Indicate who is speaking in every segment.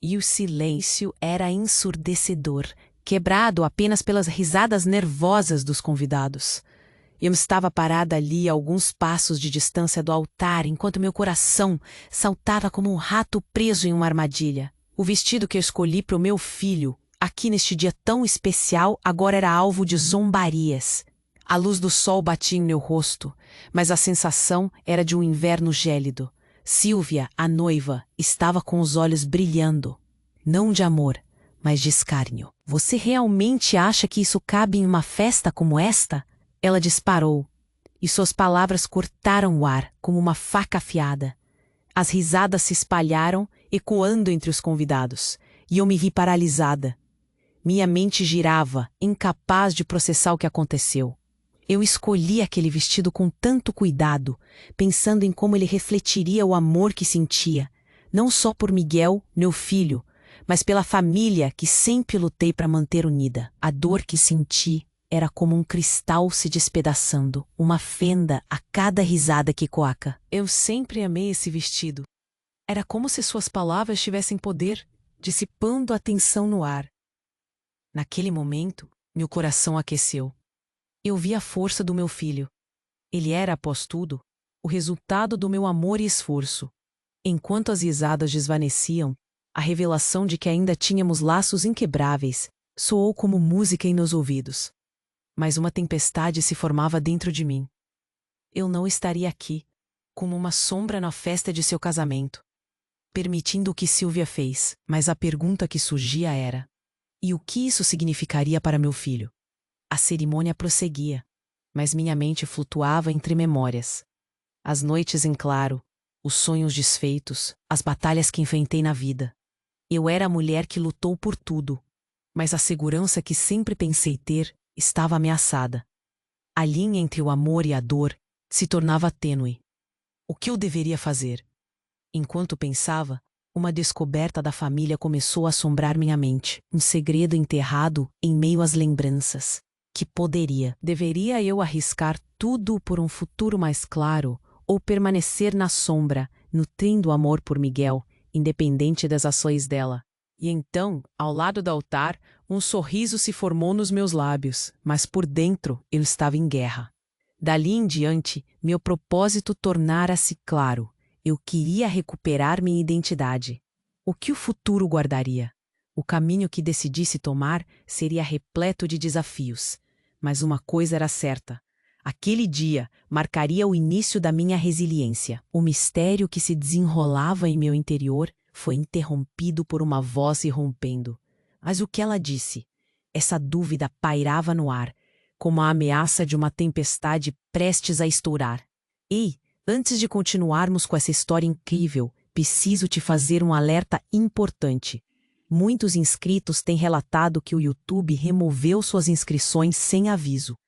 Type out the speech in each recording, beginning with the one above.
Speaker 1: E o silêncio era ensurdecedor, quebrado apenas pelas risadas nervosas dos convidados. Eu estava parada ali a alguns passos de distância do altar, enquanto meu coração saltava como um rato preso em uma armadilha. O vestido que eu escolhi para o meu filho, aqui neste dia tão especial, agora era alvo de zombarias. A luz do sol batia em meu rosto, mas a sensação era de um inverno gélido. Silvia, a noiva, estava com os olhos brilhando. Não de amor, mas de escárnio. Você realmente acha que isso cabe em uma festa como esta? Ela disparou, e suas palavras cortaram o ar como uma faca afiada. As risadas se espalharam, ecoando entre os convidados, e eu me vi paralisada. Minha mente girava, incapaz de processar o que aconteceu. Eu escolhi aquele vestido com tanto cuidado, pensando em como ele refletiria o amor que sentia, não só por Miguel, meu filho, mas pela família que sempre lutei para manter unida. A dor que senti era como um cristal se despedaçando, uma fenda a cada risada que coaca. Eu sempre amei esse vestido. Era como se suas palavras tivessem poder, dissipando a tensão no ar. Naquele momento, meu coração aqueceu. Eu vi a força do meu filho. Ele era, após tudo, o resultado do meu amor e esforço. Enquanto as risadas desvaneciam, a revelação de que ainda tínhamos laços inquebráveis soou como música em meus ouvidos. Mas uma tempestade se formava dentro de mim. Eu não estaria aqui, como uma sombra na festa de seu casamento, permitindo o que Silvia fez, mas a pergunta que surgia era: e o que isso significaria para meu filho? A cerimônia prosseguia, mas minha mente flutuava entre memórias. As noites em claro, os sonhos desfeitos, as batalhas que enfrentei na vida. Eu era a mulher que lutou por tudo, mas a segurança que sempre pensei ter estava ameaçada. A linha entre o amor e a dor se tornava tênue. O que eu deveria fazer? Enquanto pensava, uma descoberta da família começou a assombrar minha mente, um segredo enterrado em meio às lembranças. Que deveria eu arriscar tudo por um futuro mais claro ou permanecer na sombra, nutrindo amor por Miguel, independente das ações dela? E então, ao lado do altar, um sorriso se formou nos meus lábios, mas por dentro eu estava em guerra. Dali em diante, meu propósito tornara-se claro. Eu queria recuperar minha identidade. O que o futuro guardaria? O caminho que decidisse tomar seria repleto de desafios. Mas uma coisa era certa. Aquele dia marcaria o início da minha resiliência. O mistério que se desenrolava em meu interior foi interrompido por uma voz irrompendo. Mas o que ela disse? Essa dúvida pairava no ar, como a ameaça de uma tempestade prestes a estourar. Ei, antes de continuarmos com essa história incrível, preciso te fazer um alerta importante. Muitos inscritos têm relatado que o YouTube removeu suas inscrições sem aviso.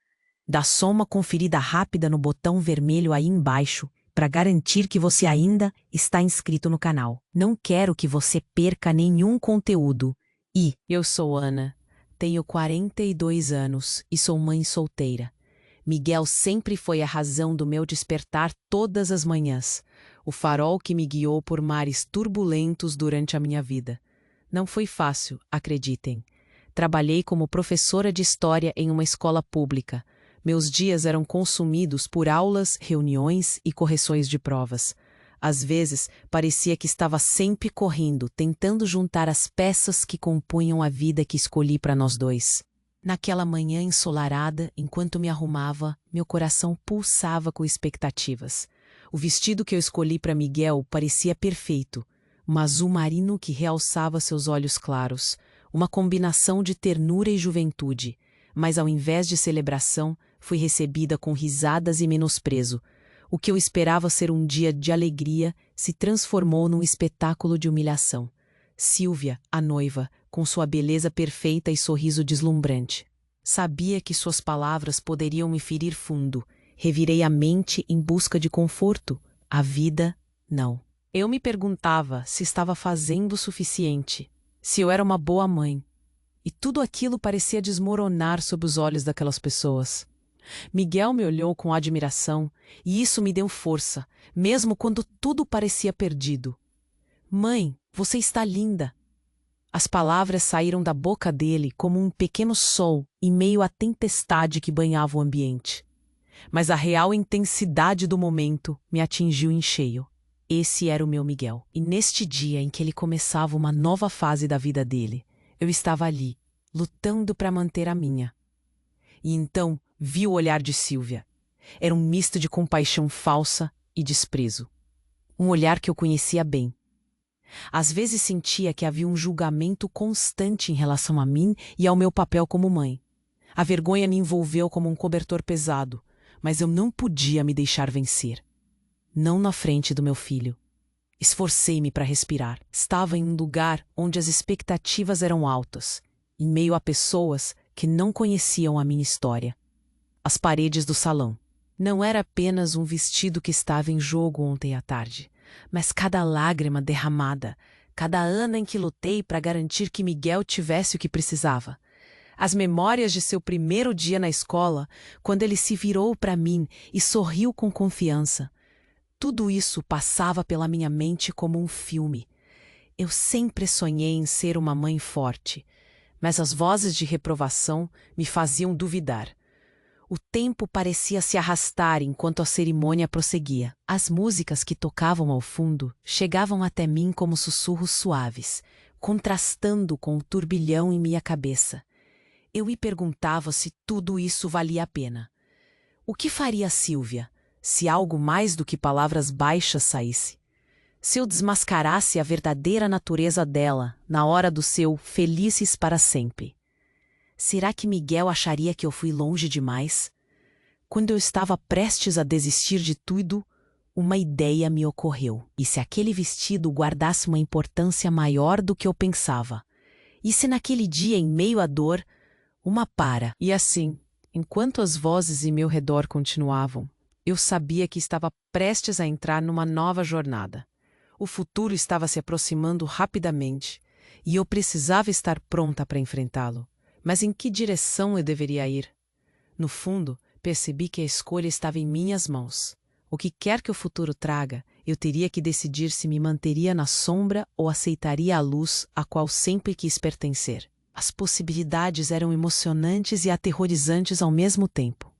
Speaker 1: Dá só uma conferida rápida no botão vermelho aí embaixo para garantir que você ainda está inscrito no canal. Não quero que você perca nenhum conteúdo. E eu sou Ana, tenho 42 anos e sou mãe solteira. Miguel sempre foi a razão do meu despertar todas as manhãs, o farol que me guiou por mares turbulentos durante a minha vida. Não foi fácil, acreditem. Trabalhei como professora de história em uma escola pública. Meus dias eram consumidos por aulas, reuniões e correções de provas. Às vezes, parecia que estava sempre correndo, tentando juntar as peças que compunham a vida que escolhi para nós dois. Naquela manhã ensolarada, enquanto me arrumava, meu coração pulsava com expectativas. O vestido que eu escolhi para Miguel parecia perfeito, um azul marino que realçava seus olhos claros, uma combinação de ternura e juventude, mas ao invés de celebração, fui recebida com risadas e menosprezo. O que eu esperava ser um dia de alegria se transformou num espetáculo de humilhação. Silvia, a noiva, com sua beleza perfeita e sorriso deslumbrante. Sabia que suas palavras poderiam me ferir fundo. Revirei a mente em busca de conforto. A vida, não. Eu me perguntava se estava fazendo o suficiente, se eu era uma boa mãe. E tudo aquilo parecia desmoronar sob os olhos daquelas pessoas. Miguel me olhou com admiração, e isso me deu força, mesmo quando tudo parecia perdido. Mãe, você está linda. As palavras saíram da boca dele como um pequeno sol em meio à tempestade que banhava o ambiente. Mas a real intensidade do momento me atingiu em cheio. Esse era o meu Miguel. E neste dia em que ele começava uma nova fase da vida dele, eu estava ali, lutando para manter a minha. E então vi o olhar de Sílvia. Era um misto de compaixão falsa e desprezo. Um olhar que eu conhecia bem. Às vezes sentia que havia um julgamento constante em relação a mim e ao meu papel como mãe. A vergonha me envolveu como um cobertor pesado, mas eu não podia me deixar vencer. Não na frente do meu filho. Esforcei-me para respirar. Estava em um lugar onde as expectativas eram altas, em meio a pessoas que não conheciam a minha história. As paredes do salão. Não era apenas um vestido que estava em jogo ontem à tarde, mas cada lágrima derramada, cada ano em que lutei para garantir que Miguel tivesse o que precisava. As memórias de seu primeiro dia na escola, quando ele se virou para mim e sorriu com confiança. Tudo isso passava pela minha mente como um filme. Eu sempre sonhei em ser uma mãe forte, mas as vozes de reprovação me faziam duvidar. O tempo parecia se arrastar enquanto a cerimônia prosseguia. As músicas que tocavam ao fundo chegavam até mim como sussurros suaves, contrastando com o turbilhão em minha cabeça. Eu me perguntava se tudo isso valia a pena. O que faria Sílvia, se algo mais do que palavras baixas saísse? Se eu desmascarasse a verdadeira natureza dela na hora do seu felizes para sempre? Será que Miguel acharia que eu fui longe demais? Quando eu estava prestes a desistir de tudo, uma ideia me ocorreu. E se aquele vestido guardasse uma importância maior do que eu pensava? E se naquele dia, em meio à dor, uma para? E assim, enquanto as vozes em meu redor continuavam, eu sabia que estava prestes a entrar numa nova jornada. O futuro estava se aproximando rapidamente e eu precisava estar pronta para enfrentá-lo. Mas em que direção eu deveria ir? No fundo, percebi que a escolha estava em minhas mãos. O que quer que o futuro traga, eu teria que decidir se me manteria na sombra ou aceitaria a luz a qual sempre quis pertencer. As possibilidades eram emocionantes e aterrorizantes ao mesmo tempo.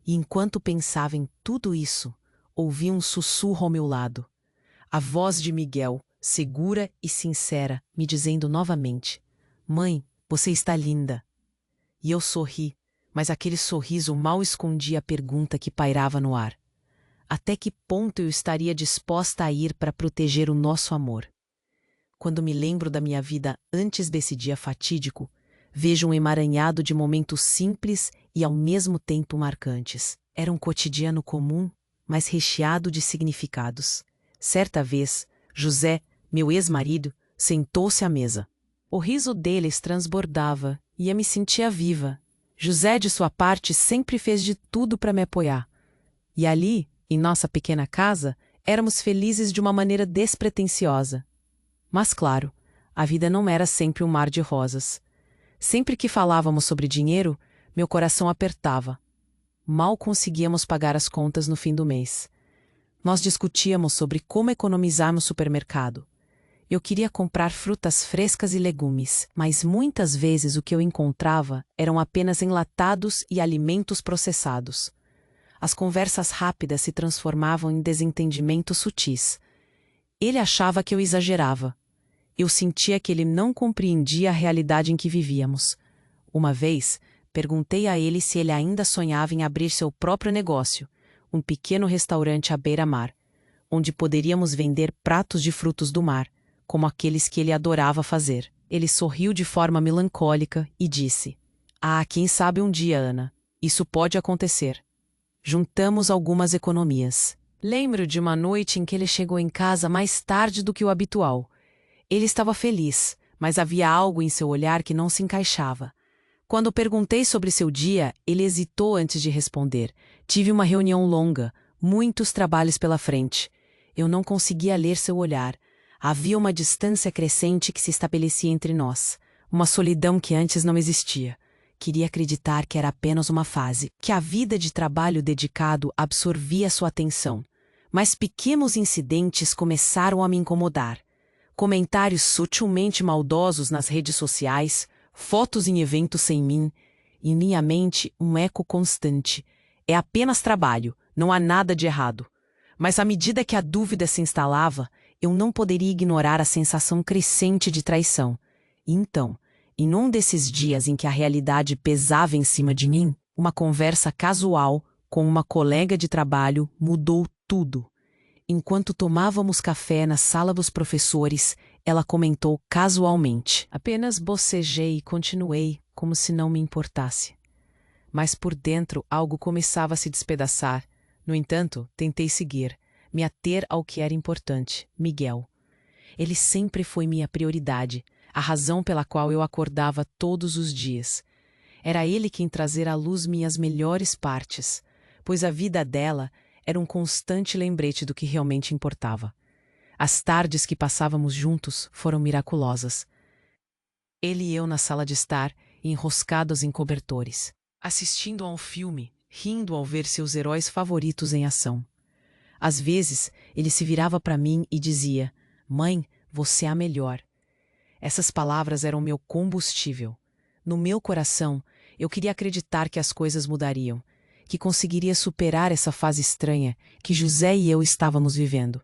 Speaker 1: E enquanto pensava em tudo isso, ouvi um sussurro ao meu lado. A voz de Miguel, segura e sincera, me dizendo novamente: "Mãe, você está linda." E eu sorri, mas aquele sorriso mal escondia a pergunta que pairava no ar. Até que ponto eu estaria disposta a ir para proteger o nosso amor? Quando me lembro da minha vida antes desse dia fatídico, vejo um emaranhado de momentos simples e ao mesmo tempo marcantes. Era um cotidiano comum, mas recheado de significados. Certa vez, José, meu ex-marido, sentou-se à mesa. O riso deles transbordava e eu me sentia viva. José, de sua parte, sempre fez de tudo para me apoiar. E ali, em nossa pequena casa, éramos felizes de uma maneira despretensiosa. Mas claro, a vida não era sempre um mar de rosas. Sempre que falávamos sobre dinheiro, meu coração apertava. Mal conseguíamos pagar as contas no fim do mês. Nós discutíamos sobre como economizar no supermercado. Eu queria comprar frutas frescas e legumes, mas muitas vezes o que eu encontrava eram apenas enlatados e alimentos processados. As conversas rápidas se transformavam em desentendimentos sutis. Ele achava que eu exagerava. Eu sentia que ele não compreendia a realidade em que vivíamos. Uma vez, perguntei a ele se ele ainda sonhava em abrir seu próprio negócio, um pequeno restaurante à beira-mar, onde poderíamos vender pratos de frutos do mar, como aqueles que ele adorava fazer. Ele sorriu de forma melancólica e disse: "Ah, quem sabe um dia, Ana. Isso pode acontecer." Juntamos algumas economias. Lembro de uma noite em que ele chegou em casa mais tarde do que o habitual. Ele estava feliz, mas havia algo em seu olhar que não se encaixava. Quando perguntei sobre seu dia, ele hesitou antes de responder. Tive uma reunião longa, muitos trabalhos pela frente. Eu não conseguia ler seu olhar. Havia uma distância crescente que se estabelecia entre nós, uma solidão que antes não existia. Queria acreditar que era apenas uma fase, que a vida de trabalho dedicado absorvia sua atenção. Mas pequenos incidentes começaram a me incomodar. Comentários sutilmente maldosos nas redes sociais, fotos em eventos sem mim. Em minha mente, um eco constante. É apenas trabalho, não há nada de errado. Mas à medida que a dúvida se instalava, eu não poderia ignorar a sensação crescente de traição. E então, em um desses dias em que a realidade pesava em cima de mim, uma conversa casual com uma colega de trabalho mudou tudo. Enquanto tomávamos café na sala dos professores, ela comentou casualmente. Apenas bocejei e continuei, como se não me importasse. Mas por dentro algo começava a se despedaçar. No entanto, tentei seguir, me ater ao que era importante, Miguel. Ele sempre foi minha prioridade, a razão pela qual eu acordava todos os dias. Era ele quem trazia à luz minhas melhores partes, pois a vida dela era um constante lembrete do que realmente importava. As tardes que passávamos juntos foram miraculosas. Ele e eu na sala de estar, enroscados em cobertores, assistindo a um filme, rindo ao ver seus heróis favoritos em ação. Às vezes, ele se virava para mim e dizia: "Mãe, você é a melhor." Essas palavras eram meu combustível. No meu coração, eu queria acreditar que as coisas mudariam, que conseguiria superar essa fase estranha que José e eu estávamos vivendo.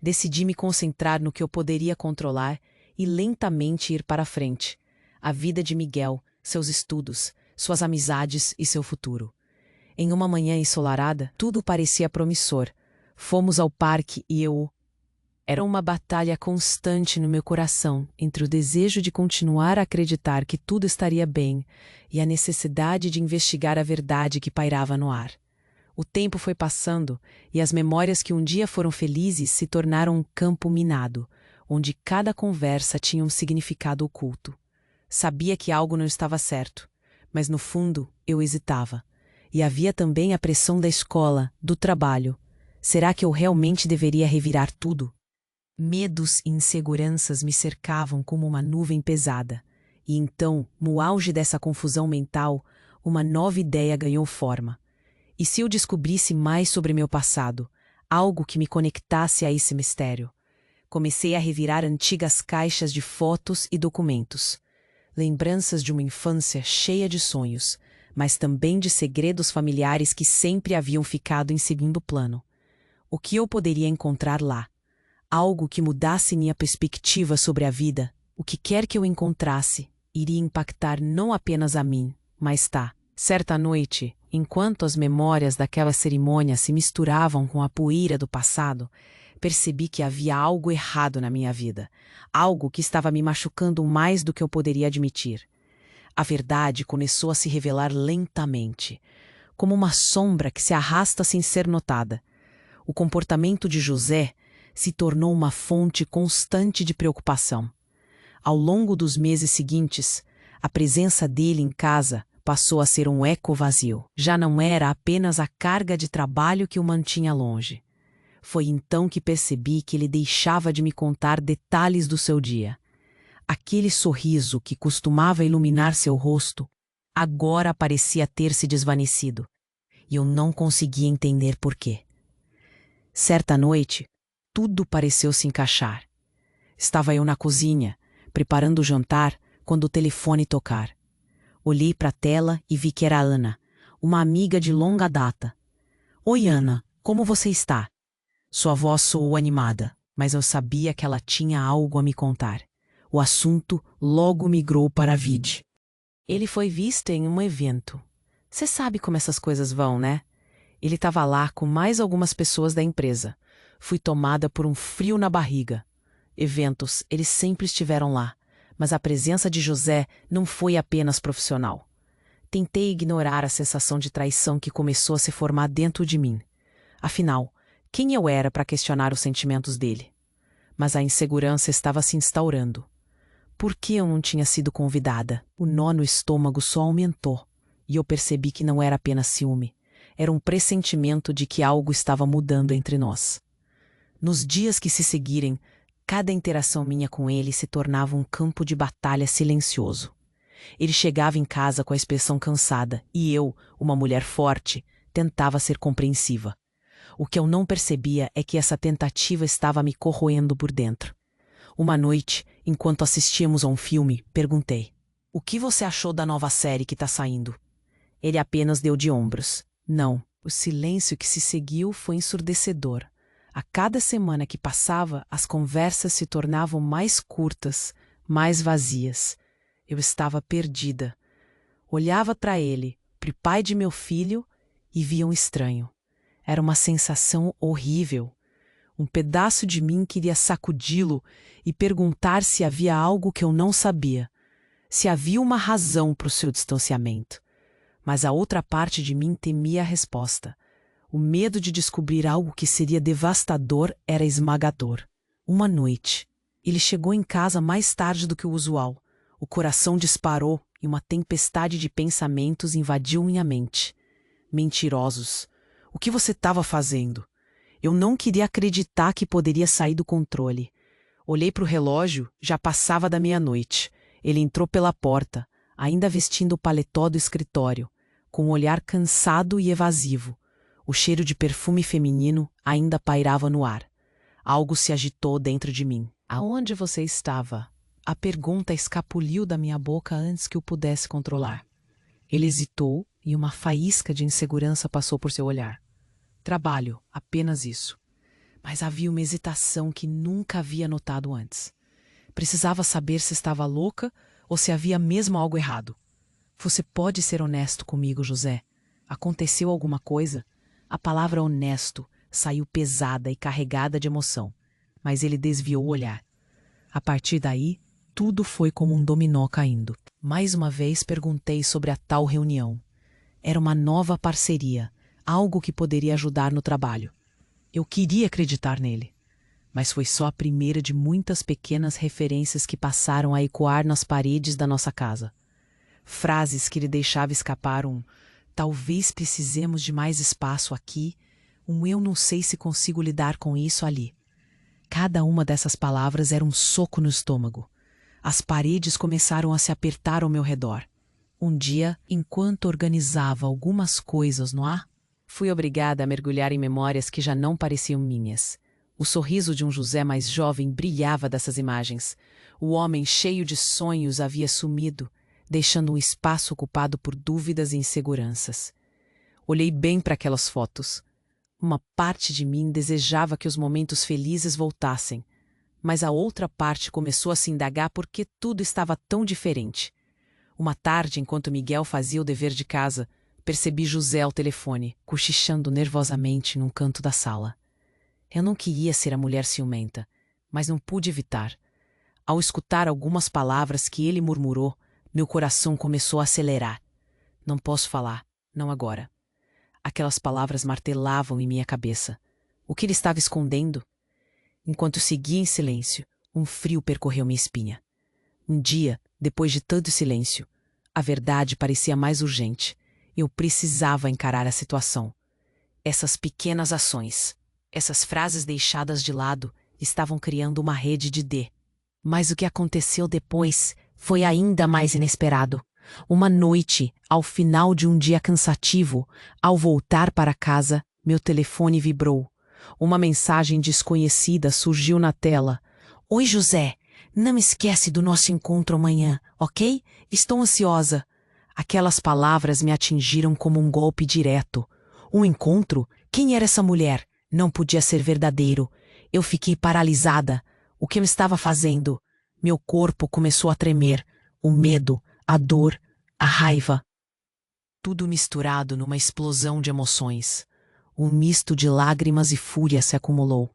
Speaker 1: Decidi me concentrar no que eu poderia controlar e lentamente ir para a frente. A vida de Miguel, seus estudos, suas amizades e seu futuro. Em uma manhã ensolarada, tudo parecia promissor. Fomos ao parque e eu... Era uma batalha constante no meu coração entre o desejo de continuar a acreditar que tudo estaria bem e a necessidade de investigar a verdade que pairava no ar. O tempo foi passando e as memórias que um dia foram felizes se tornaram um campo minado, onde cada conversa tinha um significado oculto. Sabia que algo não estava certo, mas no fundo eu hesitava. E havia também a pressão da escola, do trabalho. Será que eu realmente deveria revirar tudo? Medos e inseguranças me cercavam como uma nuvem pesada. E então, no auge dessa confusão mental, uma nova ideia ganhou forma. E se eu descobrisse mais sobre meu passado, algo que me conectasse a esse mistério? Comecei a revirar antigas caixas de fotos e documentos. Lembranças de uma infância cheia de sonhos, mas também de segredos familiares que sempre haviam ficado em segundo plano. O que eu poderia encontrar lá? Algo que mudasse minha perspectiva sobre a vida. O que quer que eu encontrasse, iria impactar não apenas a mim, mas certa noite, enquanto as memórias daquela cerimônia se misturavam com a poeira do passado, percebi que havia algo errado na minha vida, algo que estava me machucando mais do que eu poderia admitir. A verdade começou a se revelar lentamente, como uma sombra que se arrasta sem ser notada. O comportamento de José se tornou uma fonte constante de preocupação. Ao longo dos meses seguintes, a presença dele em casa passou a ser um eco vazio. Já não era apenas a carga de trabalho que o mantinha longe. Foi então que percebi que ele deixava de me contar detalhes do seu dia. Aquele sorriso que costumava iluminar seu rosto, agora parecia ter se desvanecido, e eu não conseguia entender por quê. Certa noite, tudo pareceu se encaixar. Estava eu na cozinha, preparando o jantar, quando o telefone tocar. Olhei para a tela e vi que era a Ana, uma amiga de longa data. "Oi, Ana, como você está?" Sua voz soou animada, mas eu sabia que ela tinha algo a me contar. O assunto logo migrou para Vid. Ele foi visto em um evento. Você sabe como essas coisas vão, né? Ele estava lá com mais algumas pessoas da empresa. Fui tomada por um frio na barriga. Eventos, eles sempre estiveram lá, mas a presença de José não foi apenas profissional. Tentei ignorar a sensação de traição que começou a se formar dentro de mim. Afinal, quem eu era para questionar os sentimentos dele? Mas a insegurança estava se instaurando. Por que eu não tinha sido convidada? O nó no estômago só aumentou, e eu percebi que não era apenas ciúme. Era um pressentimento de que algo estava mudando entre nós. Nos dias que se seguirem, cada interação minha com ele se tornava um campo de batalha silencioso. Ele chegava em casa com a expressão cansada, e eu, uma mulher forte, tentava ser compreensiva. O que eu não percebia é que essa tentativa estava me corroendo por dentro. Uma noite, enquanto assistíamos a um filme, perguntei: "O que você achou da nova série que tá saindo?" Ele apenas deu de ombros. Não. O silêncio que se seguiu foi ensurdecedor. A cada semana que passava, as conversas se tornavam mais curtas, mais vazias. Eu estava perdida. Olhava para ele, para o pai de meu filho, e via um estranho. Era uma sensação horrível. Um pedaço de mim queria sacudi-lo e perguntar se havia algo que eu não sabia, se havia uma razão para o seu distanciamento. Mas a outra parte de mim temia a resposta. O medo de descobrir algo que seria devastador era esmagador. Uma noite, ele chegou em casa mais tarde do que o usual. O coração disparou e uma tempestade de pensamentos invadiu minha mente. Mentirosos. O que você estava fazendo? Eu não queria acreditar que poderia sair do controle. Olhei para o relógio, já passava da meia-noite. Ele entrou pela porta, ainda vestindo o paletó do escritório, com um olhar cansado e evasivo. O cheiro de perfume feminino ainda pairava no ar. Algo se agitou dentro de mim. Aonde você estava? A pergunta escapuliu da minha boca antes que eu pudesse controlar. Ele hesitou e uma faísca de insegurança passou por seu olhar. Trabalho, apenas isso. Mas havia uma hesitação que nunca havia notado antes. Precisava saber se estava louca ou se havia mesmo algo errado. Você pode ser honesto comigo, José. Aconteceu alguma coisa? A palavra honesto saiu pesada e carregada de emoção, mas ele desviou o olhar. A partir daí, tudo foi como um dominó caindo. Mais uma vez perguntei sobre a tal reunião. Era uma nova parceria, algo que poderia ajudar no trabalho. Eu queria acreditar nele, mas foi só a primeira de muitas pequenas referências que passaram a ecoar nas paredes da nossa casa. Frases que ele deixava escapar talvez precisemos de mais espaço aqui, eu não sei se consigo lidar com isso ali. Cada uma dessas palavras era um soco no estômago. As paredes começaram a se apertar ao meu redor. Um dia, enquanto organizava algumas coisas no ar, fui obrigada a mergulhar em memórias que já não pareciam minhas. O sorriso de um José mais jovem brilhava dessas imagens. O homem cheio de sonhos havia sumido, deixando um espaço ocupado por dúvidas e inseguranças. Olhei bem para aquelas fotos. Uma parte de mim desejava que os momentos felizes voltassem, mas a outra parte começou a se indagar por que tudo estava tão diferente. Uma tarde, enquanto Miguel fazia o dever de casa, percebi José ao telefone, cochichando nervosamente num canto da sala. Eu não queria ser a mulher ciumenta, mas não pude evitar. Ao escutar algumas palavras que ele murmurou, meu coração começou a acelerar. Não posso falar, não agora. Aquelas palavras martelavam em minha cabeça. O que ele estava escondendo? Enquanto seguia em silêncio, um frio percorreu minha espinha. Um dia, depois de tanto silêncio, a verdade parecia mais urgente. Eu precisava encarar a situação. Essas pequenas ações, essas frases deixadas de lado, estavam criando uma rede de D. Mas o que aconteceu depois foi ainda mais inesperado. Uma noite, ao final de um dia cansativo, ao voltar para casa, meu telefone vibrou. Uma mensagem desconhecida surgiu na tela. Oi, José. Não esquece do nosso encontro amanhã, ok? Estou ansiosa. Aquelas palavras me atingiram como um golpe direto. Um encontro? Quem era essa mulher? Não podia ser verdadeiro. Eu fiquei paralisada. O que eu estava fazendo? Meu corpo começou a tremer. O medo, a dor, a raiva. Tudo misturado numa explosão de emoções. Um misto de lágrimas e fúria se acumulou.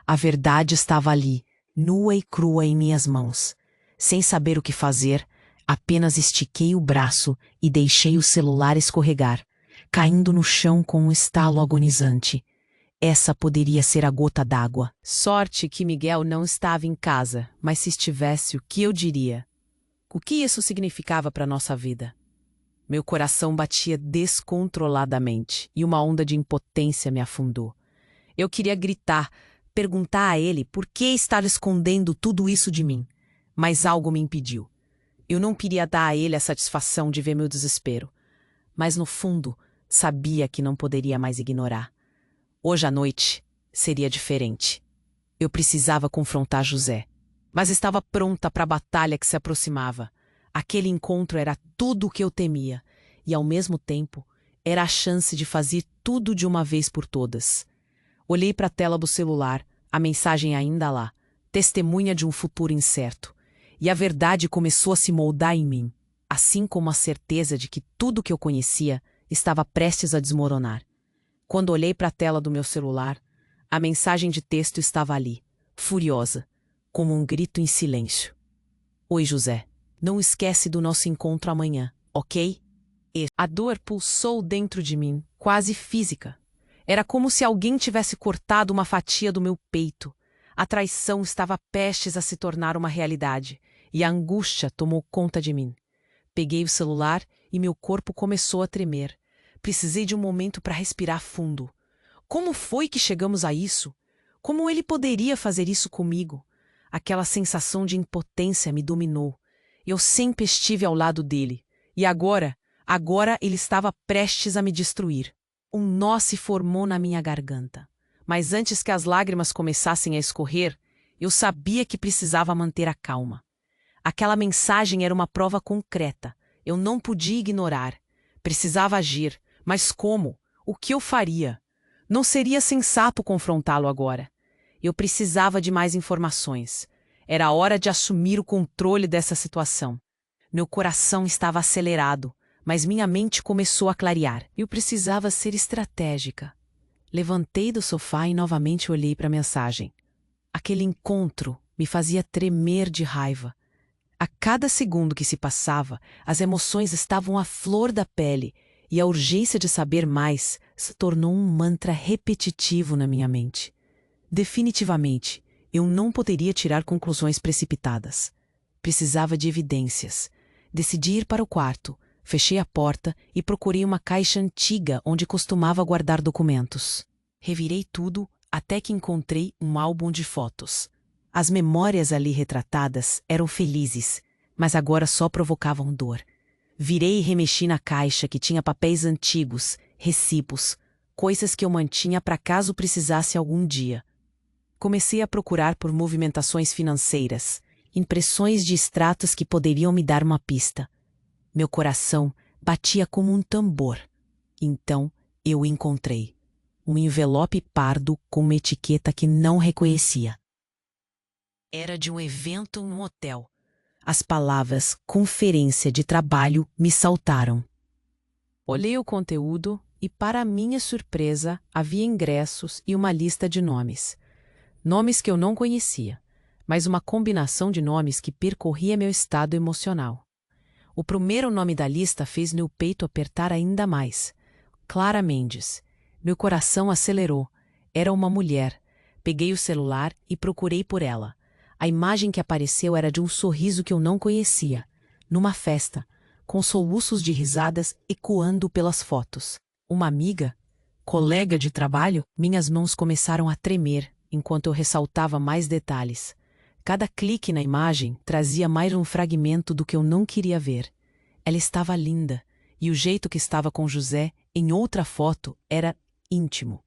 Speaker 1: A verdade estava ali, nua e crua em minhas mãos. Sem saber o que fazer, apenas estiquei o braço e deixei o celular escorregar, caindo no chão com um estalo agonizante. Essa poderia ser a gota d'água. Sorte que Miguel não estava em casa, mas se estivesse, o que eu diria? O que isso significava para nossa vida? Meu coração batia descontroladamente e uma onda de impotência me afundou. Eu queria gritar, perguntar a ele por que estava escondendo tudo isso de mim, mas algo me impediu. Eu não queria dar a ele a satisfação de ver meu desespero, mas no fundo sabia que não poderia mais ignorar. Hoje à noite seria diferente. Eu precisava confrontar José, mas estava pronta para a batalha que se aproximava. Aquele encontro era tudo o que eu temia, e ao mesmo tempo era a chance de fazer tudo de uma vez por todas. Olhei para a tela do celular, a mensagem ainda lá, testemunha de um futuro incerto. E a verdade começou a se moldar em mim, assim como a certeza de que tudo que eu conhecia estava prestes a desmoronar. Quando olhei para a tela do meu celular, a mensagem de texto estava ali, furiosa, como um grito em silêncio. Oi, José. Não esquece do nosso encontro amanhã, ok? A dor pulsou dentro de mim, quase física. Era como se alguém tivesse cortado uma fatia do meu peito. A traição estava prestes a se tornar uma realidade, e a angústia tomou conta de mim. Peguei o celular e meu corpo começou a tremer. Precisei de um momento para respirar fundo. Como foi que chegamos a isso? Como ele poderia fazer isso comigo? Aquela sensação de impotência me dominou. Eu sempre estive ao lado dele. E agora ele estava prestes a me destruir. Um nó se formou na minha garganta. Mas antes que as lágrimas começassem a escorrer, eu sabia que precisava manter a calma. Aquela mensagem era uma prova concreta. Eu não podia ignorar. Precisava agir. Mas como? O que eu faria? Não seria sensato confrontá-lo agora. Eu precisava de mais informações. Era hora de assumir o controle dessa situação. Meu coração estava acelerado, mas minha mente começou a clarear. Eu precisava ser estratégica. Levantei do sofá e novamente olhei para a mensagem. Aquele encontro me fazia tremer de raiva. A cada segundo que se passava, as emoções estavam à flor da pele e a urgência de saber mais se tornou um mantra repetitivo na minha mente. Definitivamente, eu não poderia tirar conclusões precipitadas. Precisava de evidências. Decidi ir para o quarto, fechei a porta e procurei uma caixa antiga onde costumava guardar documentos. Revirei tudo até que encontrei um álbum de fotos. As memórias ali retratadas eram felizes, mas agora só provocavam dor. Virei e remexi na caixa que tinha papéis antigos, recibos, coisas que eu mantinha para caso precisasse algum dia. Comecei a procurar por movimentações financeiras, impressões de extratos que poderiam me dar uma pista. Meu coração batia como um tambor. Então eu encontrei um envelope pardo com uma etiqueta que não reconhecia. Era de um evento em um hotel. As palavras conferência de trabalho me saltaram. Olhei o conteúdo e, para minha surpresa, havia ingressos e uma lista de nomes. Nomes que eu não conhecia, mas uma combinação de nomes que percorria meu estado emocional. O primeiro nome da lista fez meu peito apertar ainda mais. Clara Mendes. Meu coração acelerou. Era uma mulher. Peguei o celular e procurei por ela. A imagem que apareceu era de um sorriso que eu não conhecia, numa festa, com soluços de risadas ecoando pelas fotos. Uma amiga? Colega de trabalho? Minhas mãos começaram a tremer enquanto eu ressaltava mais detalhes. Cada clique na imagem trazia mais um fragmento do que eu não queria ver. Ela estava linda, e o jeito que estava com José, em outra foto, era íntimo.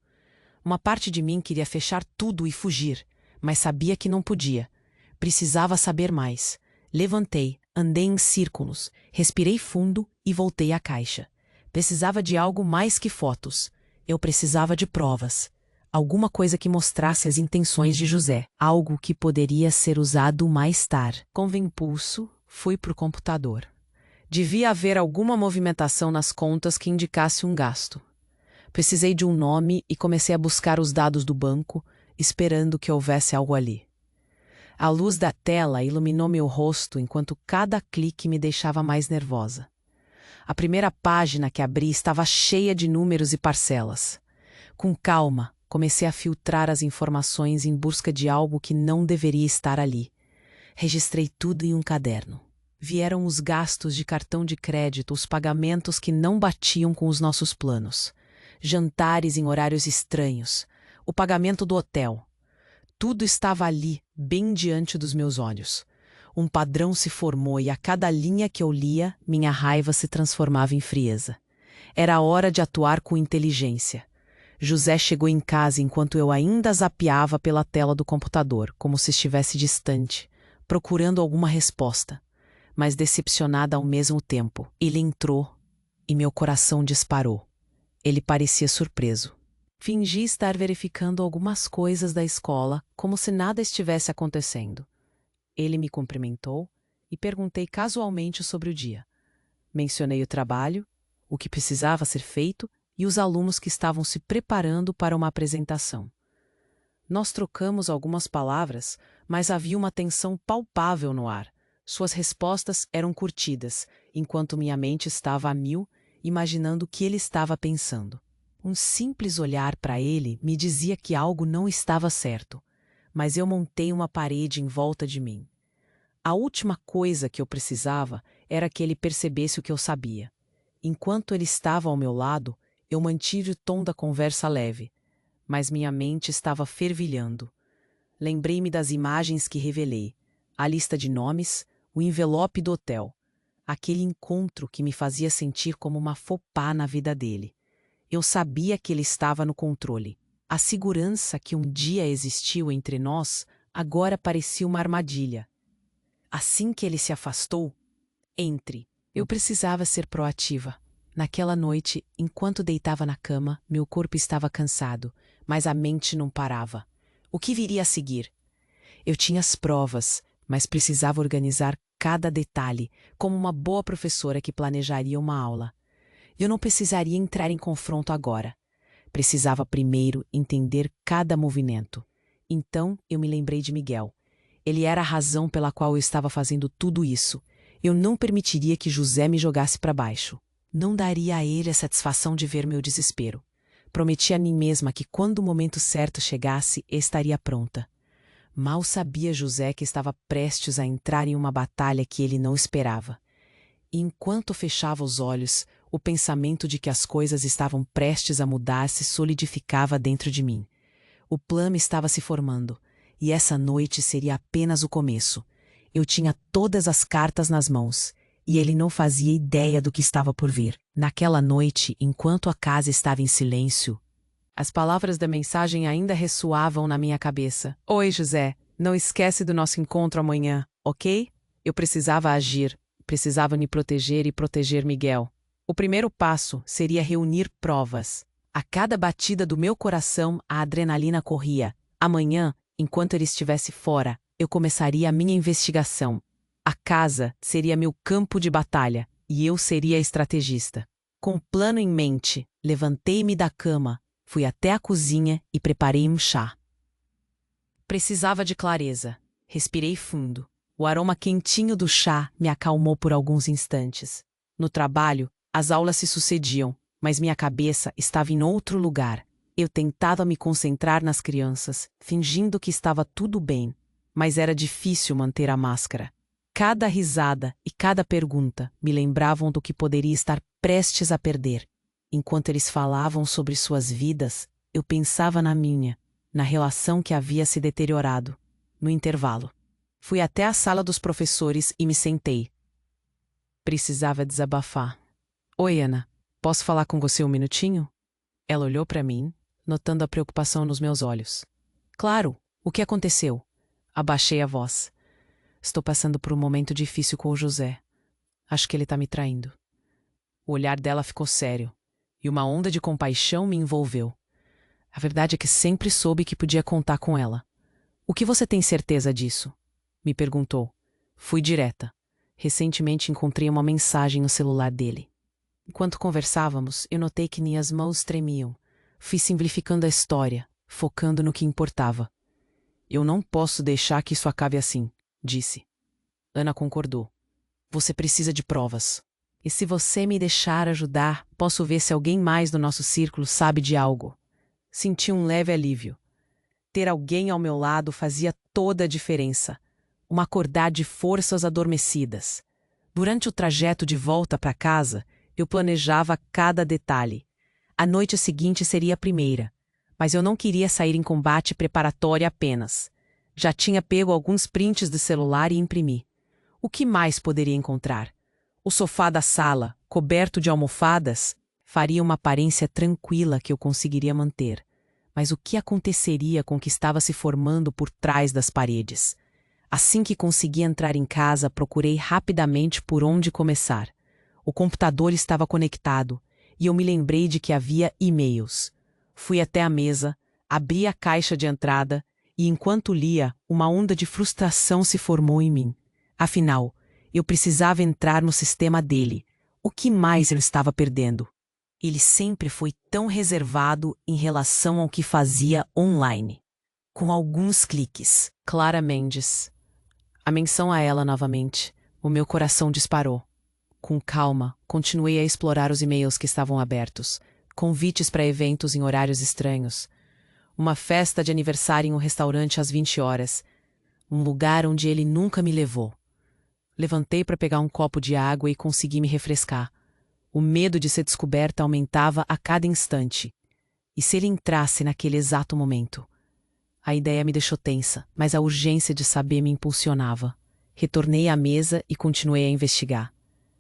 Speaker 1: Uma parte de mim queria fechar tudo e fugir, mas sabia que não podia. Precisava saber mais. Levantei, andei em círculos, respirei fundo e voltei à caixa. Precisava de algo mais que fotos. Eu precisava de provas. Alguma coisa que mostrasse as intenções de José. Algo que poderia ser usado mais tarde. Com impulso, fui para o computador. Devia haver alguma movimentação nas contas que indicasse um gasto. Precisei de um nome e comecei a buscar os dados do banco, esperando que houvesse algo ali. A luz da tela iluminou meu rosto enquanto cada clique me deixava mais nervosa. A primeira página que abri estava cheia de números e parcelas. Com calma, comecei a filtrar as informações em busca de algo que não deveria estar ali. Registrei tudo em um caderno. Vieram os gastos de cartão de crédito, os pagamentos que não batiam com os nossos planos. Jantares em horários estranhos. O pagamento do hotel. Tudo estava ali, bem diante dos meus olhos. Um padrão se formou e a cada linha que eu lia, minha raiva se transformava em frieza. Era hora de atuar com inteligência. José chegou em casa enquanto eu ainda zapeava pela tela do computador, como se estivesse distante, procurando alguma resposta, mas decepcionada ao mesmo tempo. Ele entrou e meu coração disparou. Ele parecia surpreso. Fingi estar verificando algumas coisas da escola, como se nada estivesse acontecendo. Ele me cumprimentou e perguntei casualmente sobre o dia. Mencionei o trabalho, o que precisava ser feito e os alunos que estavam se preparando para uma apresentação. Nós trocamos algumas palavras, mas havia uma tensão palpável no ar. Suas respostas eram curtidas, enquanto minha mente estava a mil, imaginando o que ele estava pensando. Um simples olhar para ele me dizia que algo não estava certo, mas eu montei uma parede em volta de mim. A última coisa que eu precisava era que ele percebesse o que eu sabia. Enquanto ele estava ao meu lado, eu mantive o tom da conversa leve, mas minha mente estava fervilhando. Lembrei-me das imagens que revelei, a lista de nomes, o envelope do hotel, aquele encontro que me fazia sentir como uma fopá na vida dele. Eu sabia que ele estava no controle. A segurança que um dia existiu entre nós agora parecia uma armadilha. Assim que ele se afastou, eu precisava ser proativa. Naquela noite, enquanto deitava na cama, meu corpo estava cansado, mas a mente não parava. O que viria a seguir? Eu tinha as provas, mas precisava organizar cada detalhe, como uma boa professora que planejaria uma aula. Eu não precisaria entrar em confronto agora. Precisava primeiro entender cada movimento. Então eu me lembrei de Miguel. Ele era a razão pela qual eu estava fazendo tudo isso. Eu não permitiria que José me jogasse para baixo. Não daria a ele a satisfação de ver meu desespero. Prometi a mim mesma que quando o momento certo chegasse, eu estaria pronta. Mal sabia José que estava prestes a entrar em uma batalha que ele não esperava. E enquanto fechava os olhos, o pensamento de que as coisas estavam prestes a mudar se solidificava dentro de mim. O plano estava se formando, e essa noite seria apenas o começo. Eu tinha todas as cartas nas mãos, e ele não fazia ideia do que estava por vir. Naquela noite, enquanto a casa estava em silêncio, as palavras da mensagem ainda ressoavam na minha cabeça. Oi, José, não esquece do nosso encontro amanhã, ok? Eu precisava agir, precisava me proteger e proteger Miguel. O primeiro passo seria reunir provas. A cada batida do meu coração, a adrenalina corria. Amanhã, enquanto ele estivesse fora, eu começaria a minha investigação. A casa seria meu campo de batalha e eu seria a estrategista. Com o plano em mente, levantei-me da cama, fui até a cozinha e preparei um chá. Precisava de clareza. Respirei fundo. O aroma quentinho do chá me acalmou por alguns instantes. No trabalho, as aulas se sucediam, mas minha cabeça estava em outro lugar. Eu tentava me concentrar nas crianças, fingindo que estava tudo bem, mas era difícil manter a máscara. Cada risada e cada pergunta me lembravam do que poderia estar prestes a perder. Enquanto eles falavam sobre suas vidas, eu pensava na minha, na relação que havia se deteriorado. No intervalo, fui até a sala dos professores e me sentei. Precisava desabafar. Oi, Ana, posso falar com você um minutinho? Ela olhou para mim, notando a preocupação nos meus olhos. Claro, o que aconteceu? Abaixei a voz. Estou passando por um momento difícil com o José. Acho que ele está me traindo. O olhar dela ficou sério, e uma onda de compaixão me envolveu. A verdade é que sempre soube que podia contar com ela. O que você tem certeza disso? Me perguntou. Fui direta. Recentemente encontrei uma mensagem no celular dele. Enquanto conversávamos, eu notei que minhas mãos tremiam. Fui simplificando a história, focando no que importava. Eu não posso deixar que isso acabe assim, disse. Ana concordou. Você precisa de provas. E se você me deixar ajudar, posso ver se alguém mais do nosso círculo sabe de algo. Senti um leve alívio. Ter alguém ao meu lado fazia toda a diferença. Um acordar de forças adormecidas. Durante o trajeto de volta para casa, eu planejava cada detalhe. A noite seguinte seria a primeira, mas eu não queria sair em combate preparatório apenas. Já tinha pego alguns prints do celular e imprimi. O que mais poderia encontrar? O sofá da sala, coberto de almofadas, faria uma aparência tranquila que eu conseguiria manter. Mas o que aconteceria com o que estava se formando por trás das paredes? Assim que consegui entrar em casa, procurei rapidamente por onde começar. O computador estava conectado e eu me lembrei de que havia e-mails. Fui até a mesa, abri a caixa de entrada e, enquanto lia, uma onda de frustração se formou em mim. Afinal, eu precisava entrar no sistema dele. O que mais eu estava perdendo? Ele sempre foi tão reservado em relação ao que fazia online. Com alguns cliques. Clara Mendes. A menção a ela novamente. O meu coração disparou. Com calma, continuei a explorar os e-mails que estavam abertos. Convites para eventos em horários estranhos. Uma festa de aniversário em um restaurante às 20 horas. Um lugar onde ele nunca me levou. Levantei para pegar um copo de água e consegui me refrescar. O medo de ser descoberta aumentava a cada instante. E se ele entrasse naquele exato momento? A ideia me deixou tensa, mas a urgência de saber me impulsionava. Retornei à mesa e continuei a investigar.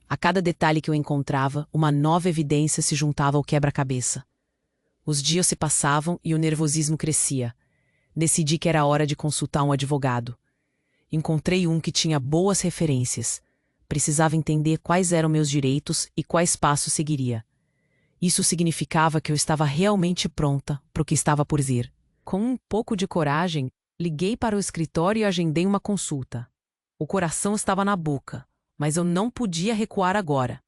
Speaker 1: A cada detalhe que eu encontrava, uma nova evidência se juntava ao quebra-cabeça. Os dias se passavam e o nervosismo crescia. Decidi que era hora de consultar um advogado. Encontrei um que tinha boas referências. Precisava entender quais eram meus direitos e quais passos seguiria. Isso significava que eu estava realmente pronta para o que estava por vir. Com um pouco de coragem, liguei para o escritório e agendei uma consulta. O coração estava na boca, mas eu não podia recuar agora.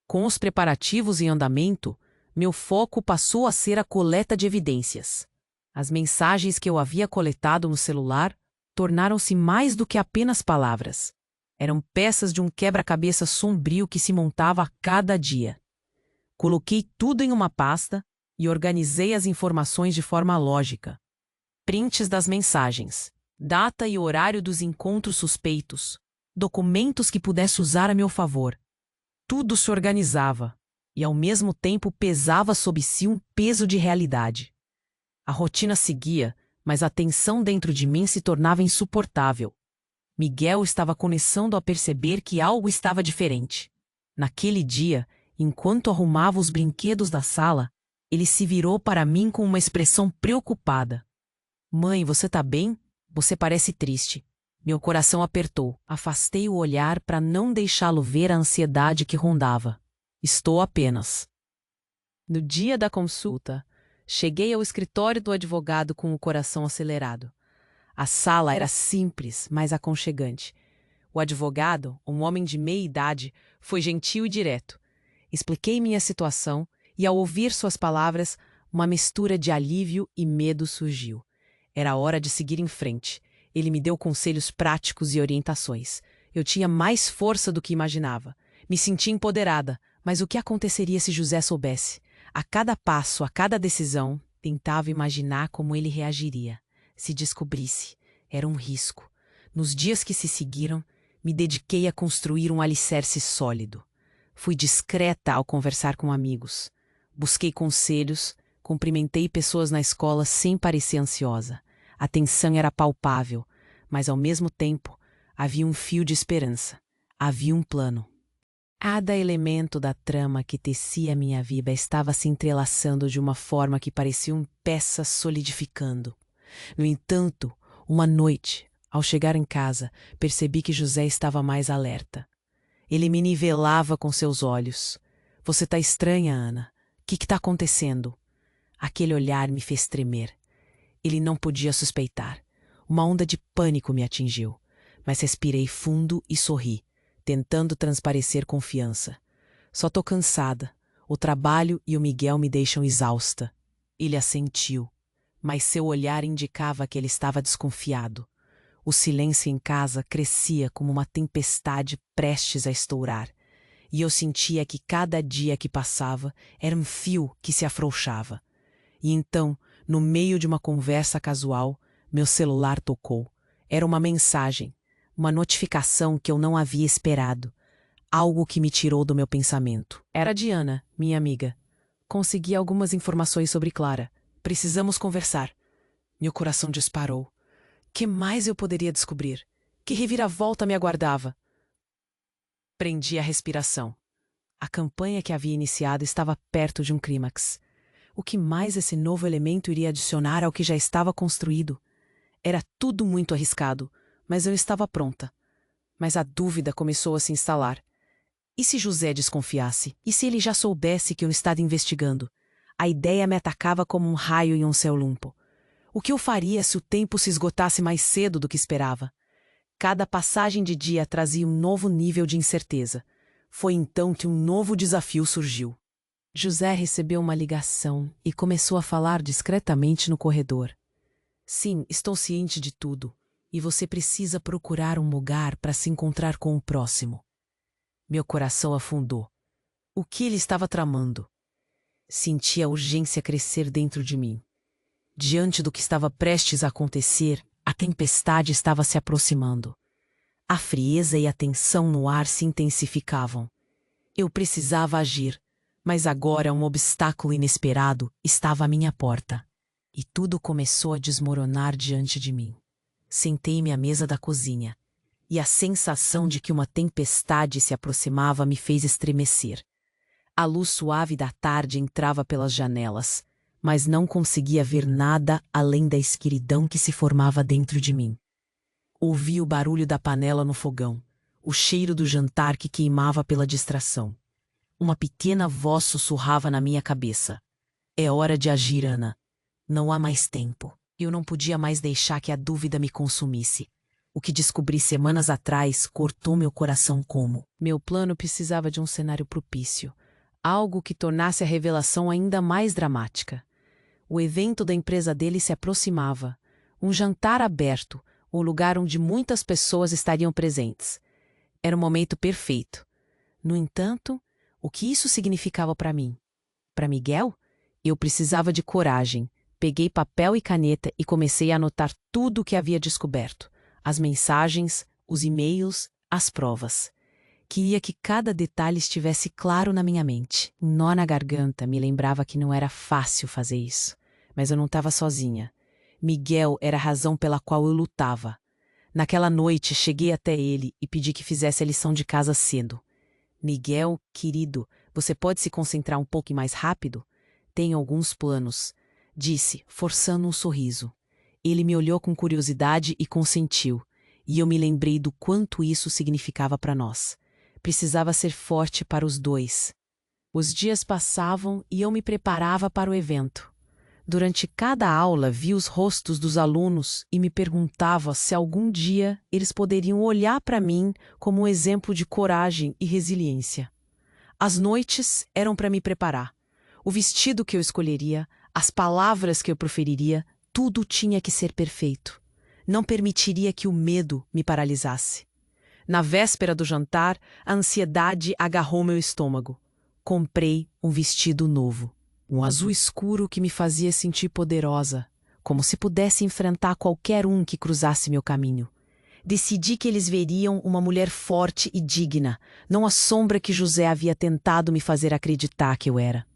Speaker 1: Com os preparativos em andamento, meu foco passou a ser a coleta de evidências. As mensagens que eu havia coletado no celular tornaram-se mais do que apenas palavras. Eram peças de um quebra-cabeça sombrio que se montava a cada dia. Coloquei tudo em uma pasta e organizei as informações de forma lógica. Prints das mensagens, data e horário dos encontros suspeitos, documentos que pudesse usar a meu favor. Tudo se organizava e, ao mesmo tempo, pesava sob si um peso de realidade. A rotina seguia, mas a tensão dentro de mim se tornava insuportável. Miguel estava começando a perceber que algo estava diferente. Naquele dia, enquanto arrumava os brinquedos da sala, ele se virou para mim com uma expressão preocupada. Mãe, você tá bem? Você parece triste. Meu coração apertou. Afastei o olhar para não deixá-lo ver a ansiedade que rondava. Estou apenas. No dia da consulta, cheguei ao escritório do advogado com o coração acelerado. A sala era simples, mas aconchegante. O advogado, um homem de meia idade, foi gentil e direto. Expliquei minha situação e, ao ouvir suas palavras, uma mistura de alívio e medo surgiu. Era hora de seguir em frente. Ele me deu conselhos práticos e orientações. Eu tinha mais força do que imaginava. Me senti empoderada, mas o que aconteceria se José soubesse? A cada passo, a cada decisão, tentava imaginar como ele reagiria. Se descobrisse, era um risco. Nos dias que se seguiram, me dediquei a construir um alicerce sólido. Fui discreta ao conversar com amigos. Busquei conselhos, cumprimentei pessoas na escola sem parecer ansiosa. A tensão era palpável, mas ao mesmo tempo havia um fio de esperança. Havia um plano. Cada elemento da trama que tecia minha vida estava se entrelaçando de uma forma que pareciam peças solidificando. No entanto, uma noite, ao chegar em casa, percebi que José estava mais alerta. Ele me nivelava com seus olhos. Você tá estranha, Ana. O que tá acontecendo? Aquele olhar me fez tremer. Ele não podia suspeitar. Uma onda de pânico me atingiu, mas respirei fundo e sorri, tentando transparecer confiança. Só tô cansada. O trabalho e o Miguel me deixam exausta. Ele assentiu, mas seu olhar indicava que ele estava desconfiado. O silêncio em casa crescia como uma tempestade prestes a estourar, e eu sentia que cada dia que passava era um fio que se afrouxava. E então, no meio de uma conversa casual, meu celular tocou. Era uma mensagem, uma notificação que eu não havia esperado, algo que me tirou do meu pensamento. Era Diana, minha amiga. Consegui algumas informações sobre Clara. Precisamos conversar. Meu coração disparou. Que mais eu poderia descobrir? Que reviravolta me aguardava? Prendi a respiração. A campanha que havia iniciado estava perto de um clímax. O que mais esse novo elemento iria adicionar ao que já estava construído? Era tudo muito arriscado, mas eu estava pronta. Mas a dúvida começou a se instalar. E se José desconfiasse? E se ele já soubesse que eu estava investigando? A ideia me atacava como um raio em um céu limpo. O que eu faria se o tempo se esgotasse mais cedo do que esperava? Cada passagem de dia trazia um novo nível de incerteza. Foi então que um novo desafio surgiu. José recebeu uma ligação e começou a falar discretamente no corredor. Sim, estou ciente de tudo. E você precisa procurar um lugar para se encontrar com o próximo. Meu coração afundou. O que ele estava tramando? Senti a urgência crescer dentro de mim. Diante do que estava prestes a acontecer, a tempestade estava se aproximando. A frieza e a tensão no ar se intensificavam. Eu precisava agir, mas agora um obstáculo inesperado estava à minha porta. E tudo começou a desmoronar diante de mim. Sentei-me à mesa da cozinha, e a sensação de que uma tempestade se aproximava me fez estremecer. A luz suave da tarde entrava pelas janelas, mas não conseguia ver nada além da escuridão que se formava dentro de mim. Ouvi o barulho da panela no fogão, o cheiro do jantar que queimava pela distração. Uma pequena voz sussurrava na minha cabeça. É hora de agir, Ana. Não há mais tempo. Eu não podia mais deixar que a dúvida me consumisse. O que descobri semanas atrás cortou meu coração como. Meu plano precisava de um cenário propício, algo que tornasse a revelação ainda mais dramática. O evento da empresa dele se aproximava. Um jantar aberto, um lugar onde muitas pessoas estariam presentes. Era o momento perfeito. No entanto, o que isso significava para mim? Para Miguel? Eu precisava de coragem. Peguei papel e caneta e comecei a anotar tudo o que havia descoberto. As mensagens, os e-mails, as provas. Queria que cada detalhe estivesse claro na minha mente. Um nó na garganta me lembrava que não era fácil fazer isso. Mas eu não estava sozinha. Miguel era a razão pela qual eu lutava. Naquela noite, cheguei até ele e pedi que fizesse a lição de casa cedo. Miguel, querido, você pode se concentrar um pouco mais rápido? Tenho alguns planos, disse, forçando um sorriso. Ele me olhou com curiosidade e consentiu, e eu me lembrei do quanto isso significava para nós. Precisava ser forte para os dois. Os dias passavam e eu me preparava para o evento. Durante cada aula vi os rostos dos alunos e me perguntava se algum dia eles poderiam olhar para mim como um exemplo de coragem e resiliência. As noites eram para me preparar. O vestido que eu escolheria, as palavras que eu proferiria, tudo tinha que ser perfeito. Não permitiria que o medo me paralisasse. Na véspera do jantar, a ansiedade agarrou meu estômago. Comprei um vestido novo. Um azul escuro que me fazia sentir poderosa, como se pudesse enfrentar qualquer um que cruzasse meu caminho. Decidi que eles veriam uma mulher forte e digna, não a sombra que José havia tentado me fazer acreditar que eu era.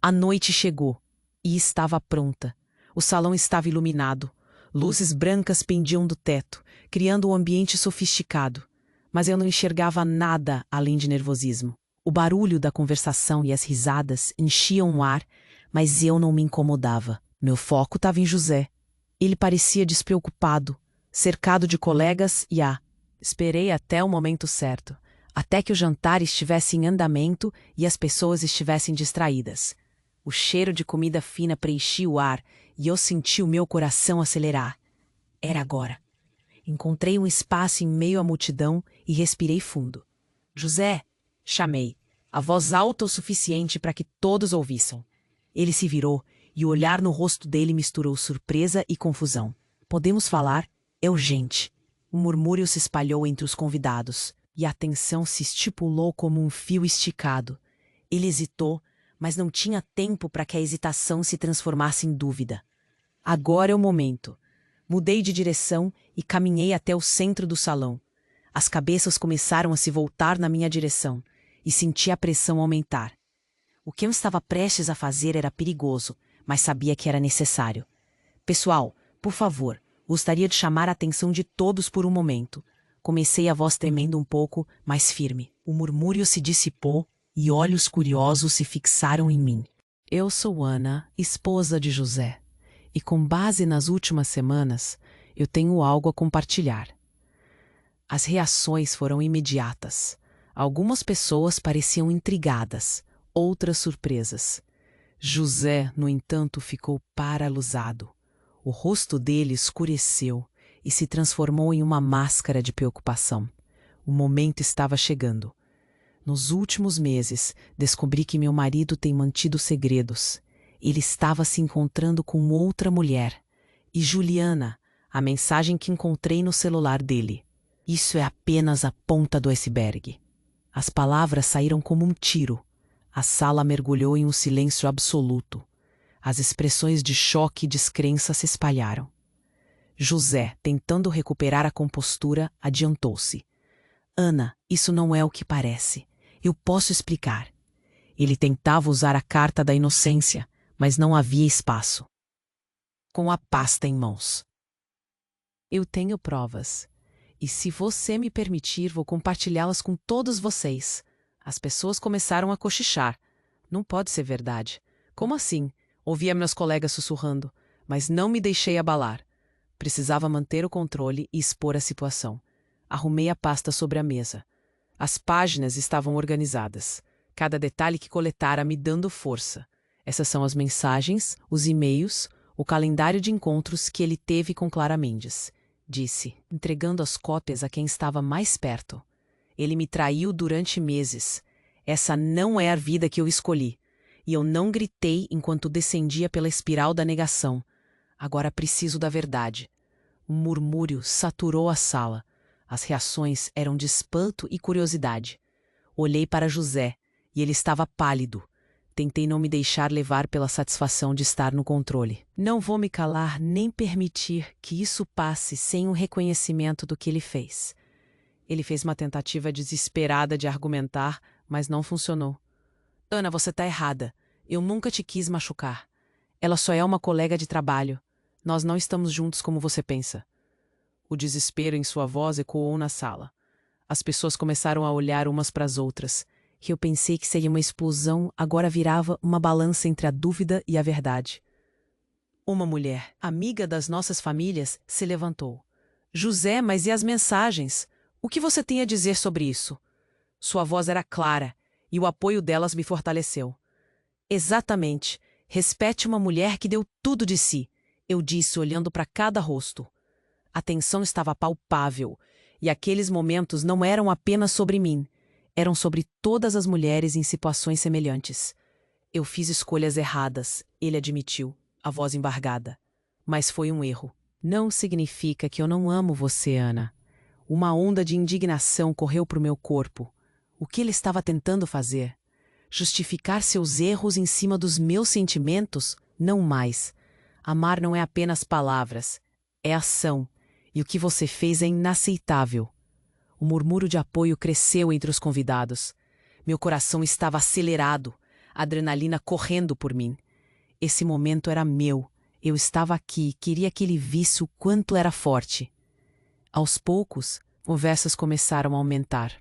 Speaker 1: A noite chegou e estava pronta. O salão estava iluminado. Luzes brancas pendiam do teto, criando um ambiente sofisticado. Mas eu não enxergava nada além de nervosismo. O barulho da conversação e as risadas enchiam o ar, mas eu não me incomodava. Meu foco estava em José. Ele parecia despreocupado, cercado de colegas e esperei até o momento certo, até que o jantar estivesse em andamento e as pessoas estivessem distraídas. O cheiro de comida fina preenchia o ar e eu senti o meu coração acelerar. Era agora. Encontrei um espaço em meio à multidão e respirei fundo. José! Chamei, a voz alta o suficiente para que todos ouvissem. Ele se virou e o olhar no rosto dele misturou surpresa e confusão. Podemos falar? É urgente. Um murmúrio se espalhou entre os convidados e a tensão se estipulou como um fio esticado. Ele hesitou, mas não tinha tempo para que a hesitação se transformasse em dúvida. Agora é o momento. Mudei de direção e caminhei até o centro do salão. As cabeças começaram a se voltar na minha direção e senti a pressão aumentar. O que eu estava prestes a fazer era perigoso, mas sabia que era necessário. Pessoal, por favor, gostaria de chamar a atenção de todos por um momento. Comecei a voz tremendo um pouco, mais firme. O murmúrio se dissipou e olhos curiosos se fixaram em mim. Eu sou Ana, esposa de José, e com base nas últimas semanas, eu tenho algo a compartilhar. As reações foram imediatas. Algumas pessoas pareciam intrigadas, outras surpresas. José, no entanto, ficou paralisado. O rosto dele escureceu e se transformou em uma máscara de preocupação. O momento estava chegando. Nos últimos meses, descobri que meu marido tem mantido segredos. Ele estava se encontrando com outra mulher. E Juliana, a mensagem que encontrei no celular dele. Isso é apenas a ponta do iceberg. As palavras saíram como um tiro. A sala mergulhou em um silêncio absoluto. As expressões de choque e descrença se espalharam. José, tentando recuperar a compostura, adiantou-se. Ana, isso não é o que parece. Eu posso explicar. Ele tentava usar a carta da inocência, mas não havia espaço. Com a pasta em mãos. Eu tenho provas. E se você me permitir, vou compartilhá-las com todos vocês. As pessoas começaram a cochichar. Não pode ser verdade. Como assim? Ouvia meus colegas sussurrando, mas não me deixei abalar. Precisava manter o controle e expor a situação. Arrumei a pasta sobre a mesa. As páginas estavam organizadas. Cada detalhe que coletara me dando força. Essas são as mensagens, os e-mails, o calendário de encontros que ele teve com Clara Mendes. Disse, entregando as cópias a quem estava mais perto. Ele me traiu durante meses. Essa não é a vida que eu escolhi. E eu não gritei enquanto descendia pela espiral da negação. Agora preciso da verdade. Um murmúrio saturou a sala. As reações eram de espanto e curiosidade. Olhei para José, e ele estava pálido. Tentei não me deixar levar pela satisfação de estar no controle. Não vou me calar nem permitir que isso passe sem um reconhecimento do que ele fez. Ele fez uma tentativa desesperada de argumentar, mas não funcionou. Ana, você está errada. Eu nunca te quis machucar. Ela só é uma colega de trabalho. Nós não estamos juntos como você pensa. O desespero em sua voz ecoou na sala. As pessoas começaram a olhar umas para as outras. Que eu pensei que seria uma explosão, agora virava uma balança entre a dúvida e a verdade. Uma mulher, amiga das nossas famílias, se levantou. José, mas e as mensagens? O que você tem a dizer sobre isso? Sua voz era clara, e o apoio delas me fortaleceu. Exatamente. Respeite uma mulher que deu tudo de si, eu disse olhando para cada rosto. A tensão estava palpável, e aqueles momentos não eram apenas sobre mim. Eram sobre todas as mulheres em situações semelhantes. Eu fiz escolhas erradas, ele admitiu, a voz embargada. Mas foi um erro. Não significa que eu não amo você, Ana. Uma onda de indignação correu para o meu corpo. O que ele estava tentando fazer? Justificar seus erros em cima dos meus sentimentos? Não mais. Amar não é apenas palavras, é ação. E o que você fez é inaceitável. O murmúrio de apoio cresceu entre os convidados. Meu coração estava acelerado, a adrenalina correndo por mim. Esse momento era meu. Eu estava aqui e queria que ele visse o quanto era forte. Aos poucos, conversas começaram a aumentar.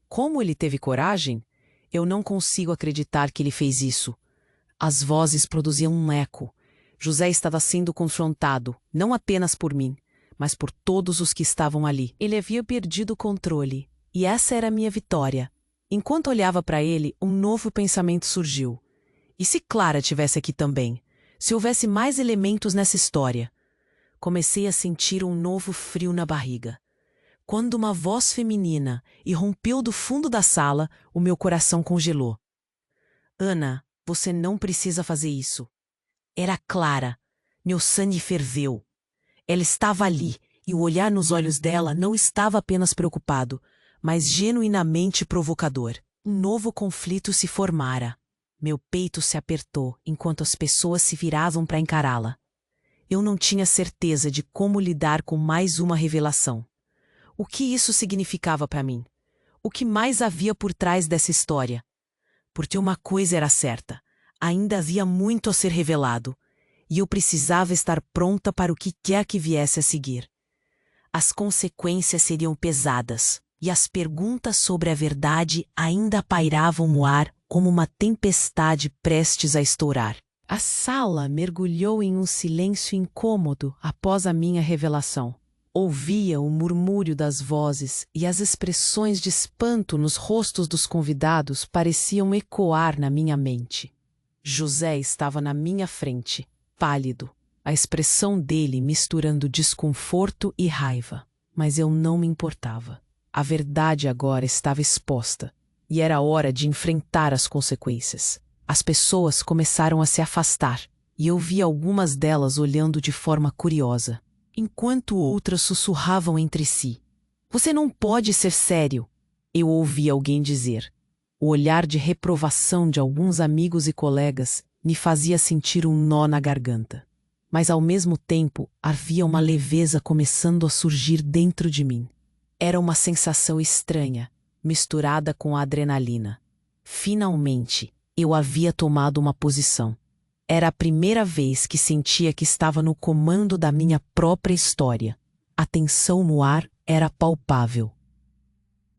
Speaker 1: Como ele teve coragem? Eu não consigo acreditar que ele fez isso. As vozes produziam um eco. José estava sendo confrontado, não apenas por mim, mas por todos os que estavam ali. Ele havia perdido o controle, e essa era a minha vitória. Enquanto olhava para ele, um novo pensamento surgiu. E se Clara estivesse aqui também? Se houvesse mais elementos nessa história? Comecei a sentir um novo frio na barriga. Quando uma voz feminina irrompeu do fundo da sala, o meu coração congelou. Ana, você não precisa fazer isso. Era Clara. Meu sangue ferveu. Ela estava ali, e o olhar nos olhos dela não estava apenas preocupado, mas genuinamente provocador. Um novo conflito se formara. Meu peito se apertou enquanto as pessoas se viravam para encará-la. Eu não tinha certeza de como lidar com mais uma revelação. O que isso significava para mim? O que mais havia por trás dessa história? Porque uma coisa era certa, ainda havia muito a ser revelado, e eu precisava estar pronta para o que quer que viesse a seguir. As consequências seriam pesadas, e as perguntas sobre a verdade ainda pairavam no ar como uma tempestade prestes a estourar. A sala mergulhou em um silêncio incômodo após a minha revelação. Ouvia o murmúrio das vozes e as expressões de espanto nos rostos dos convidados pareciam ecoar na minha mente. José estava na minha frente, pálido, a expressão dele misturando desconforto e raiva. Mas eu não me importava. A verdade agora estava exposta, e era hora de enfrentar as consequências. As pessoas começaram a se afastar, e eu vi algumas delas olhando de forma curiosa, enquanto outras sussurravam entre si. "Você não pode ser sério", eu ouvi alguém dizer. O olhar de reprovação de alguns amigos e colegas me fazia sentir um nó na garganta. Mas ao mesmo tempo havia uma leveza começando a surgir dentro de mim. Era uma sensação estranha, misturada com a adrenalina. Finalmente, eu havia tomado uma posição. Era a primeira vez que sentia que estava no comando da minha própria história. A tensão no ar era palpável.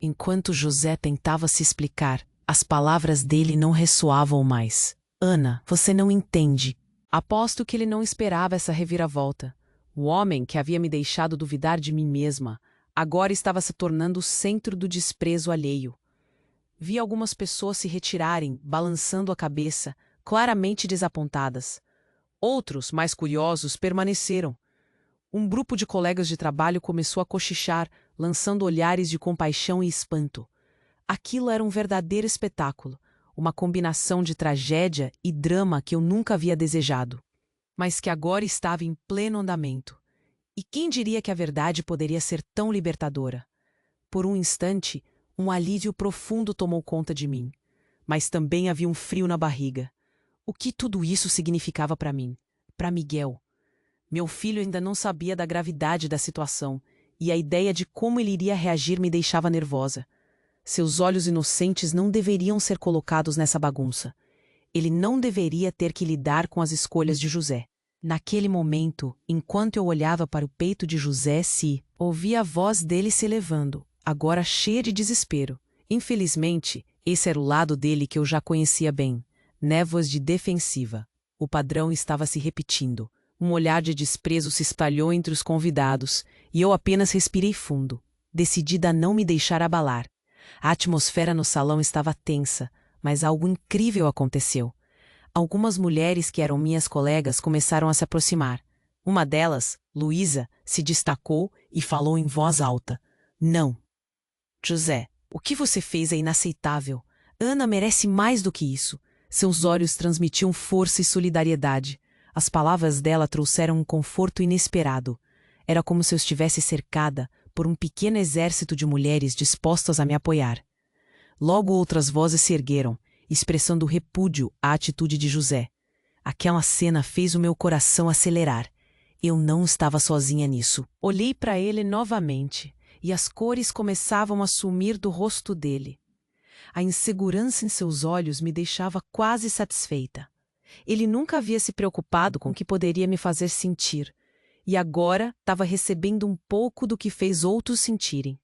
Speaker 1: Enquanto José tentava se explicar, as palavras dele não ressoavam mais. "Ana, você não entende." Aposto que ele não esperava essa reviravolta. O homem que havia me deixado duvidar de mim mesma, agora estava se tornando o centro do desprezo alheio. Vi algumas pessoas se retirarem, balançando a cabeça, claramente desapontadas. Outros, mais curiosos, permaneceram. Um grupo de colegas de trabalho começou a cochichar, lançando olhares de compaixão e espanto. Aquilo era um verdadeiro espetáculo, uma combinação de tragédia e drama que eu nunca havia desejado, mas que agora estava em pleno andamento. E quem diria que a verdade poderia ser tão libertadora? Por um instante, um alívio profundo tomou conta de mim, mas também havia um frio na barriga. O que tudo isso significava para mim? Para Miguel? Meu filho ainda não sabia da gravidade da situação, e a ideia de como ele iria reagir me deixava nervosa. Seus olhos inocentes não deveriam ser colocados nessa bagunça. Ele não deveria ter que lidar com as escolhas de José. Naquele momento, enquanto eu olhava para o peito de José, ouvi a voz dele se elevando, agora cheia de desespero. Infelizmente, esse era o lado dele que eu já conhecia bem. Névoas de defensiva. O padrão estava se repetindo. Um olhar de desprezo se espalhou entre os convidados, e eu apenas respirei fundo, decidida a não me deixar abalar. A atmosfera no salão estava tensa, mas algo incrível aconteceu. Algumas mulheres que eram minhas colegas começaram a se aproximar. Uma delas, Luísa, se destacou e falou em voz alta. "Não. José, o que você fez é inaceitável. Ana merece mais do que isso." Seus olhos transmitiam força e solidariedade. As palavras dela trouxeram um conforto inesperado. Era como se eu estivesse cercada por um pequeno exército de mulheres dispostas a me apoiar. Logo outras vozes se ergueram, expressando repúdio à atitude de José. Aquela cena fez o meu coração acelerar. Eu não estava sozinha nisso. Olhei para ele novamente, e as cores começavam a sumir do rosto dele. A insegurança em seus olhos me deixava quase satisfeita. Ele nunca havia se preocupado com o que poderia me fazer sentir, e agora estava recebendo um pouco do que fez outros sentirem.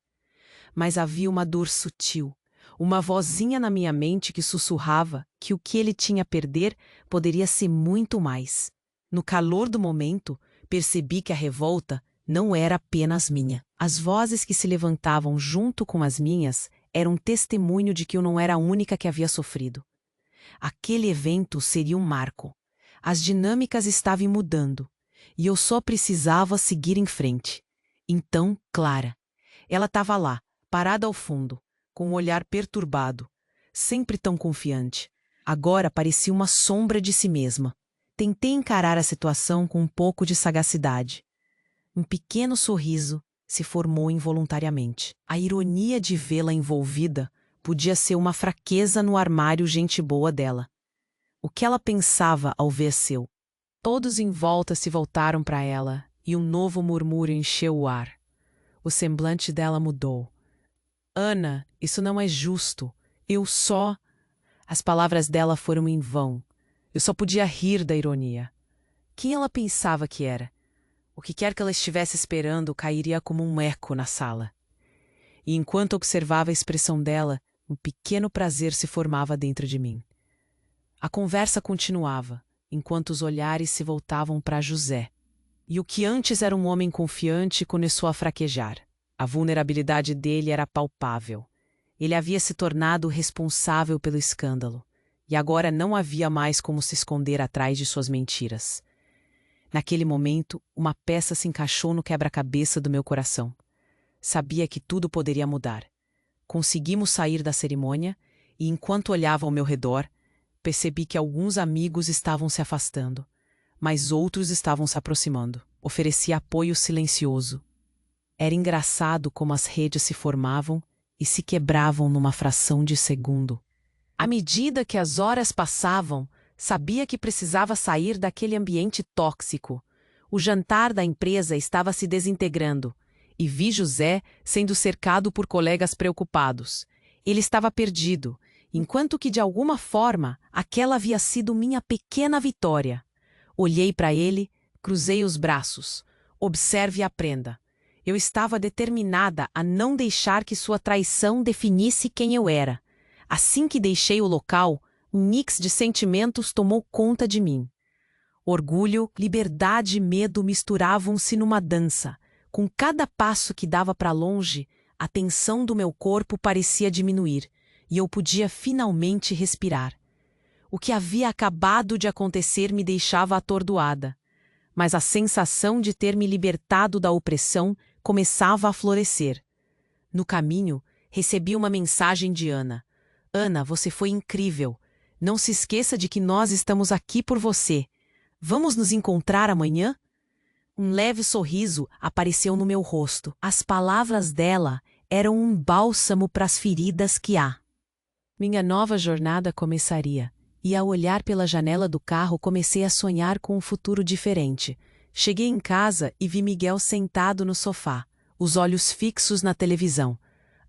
Speaker 1: Mas havia uma dor sutil, uma vozinha na minha mente que sussurrava que o que ele tinha a perder poderia ser muito mais. No calor do momento, percebi que a revolta não era apenas minha. As vozes que se levantavam junto com as minhas eram testemunho de que eu não era a única que havia sofrido. Aquele evento seria um marco. As dinâmicas estavam mudando, e eu só precisava seguir em frente. Então, Clara. Ela estava lá, parada ao fundo, com um olhar perturbado, sempre tão confiante. Agora parecia uma sombra de si mesma. Tentei encarar a situação com um pouco de sagacidade. Um pequeno sorriso se formou involuntariamente. A ironia de vê-la envolvida podia ser uma fraqueza no armário gente boa dela. O que ela pensava ao ver seu? Todos em volta se voltaram para ela e um novo murmúrio encheu o ar. O semblante dela mudou. "Ana, isso não é justo. Eu só..." As palavras dela foram em vão. Eu só podia rir da ironia. Quem ela pensava que era? O que quer que ela estivesse esperando cairia como um eco na sala. E enquanto observava a expressão dela, um pequeno prazer se formava dentro de mim. A conversa continuava, enquanto os olhares se voltavam para José. E o que antes era um homem confiante começou a fraquejar. A vulnerabilidade dele era palpável. Ele havia se tornado responsável pelo escândalo, e agora não havia mais como se esconder atrás de suas mentiras. Naquele momento, uma peça se encaixou no quebra-cabeça do meu coração. Sabia que tudo poderia mudar. Conseguimos sair da cerimônia, e enquanto olhava ao meu redor, percebi que alguns amigos estavam se afastando, mas outros estavam se aproximando. Ofereci apoio silencioso. Era engraçado como as redes se formavam e se quebravam numa fração de segundo. À medida que as horas passavam, sabia que precisava sair daquele ambiente tóxico. O jantar da empresa estava se desintegrando, e vi José sendo cercado por colegas preocupados. Ele estava perdido, enquanto que, de alguma forma, aquela havia sido minha pequena vitória. Olhei para ele, cruzei os braços. Observe e aprenda. Eu estava determinada a não deixar que sua traição definisse quem eu era. Assim que deixei o local, um mix de sentimentos tomou conta de mim. Orgulho, liberdade e medo misturavam-se numa dança. Com cada passo que dava para longe, a tensão do meu corpo parecia diminuir, e eu podia finalmente respirar. O que havia acabado de acontecer me deixava atordoada, mas a sensação de ter me libertado da opressão começava a florescer. No caminho, recebi uma mensagem de Ana. Ana, você foi incrível. Não se esqueça de que nós estamos aqui por você. Vamos nos encontrar amanhã? Um leve sorriso apareceu no meu rosto. As palavras dela eram um bálsamo para as feridas que há. Minha nova jornada começaria, e ao olhar pela janela do carro comecei a sonhar com um futuro diferente. Cheguei em casa e vi Miguel sentado no sofá, os olhos fixos na televisão.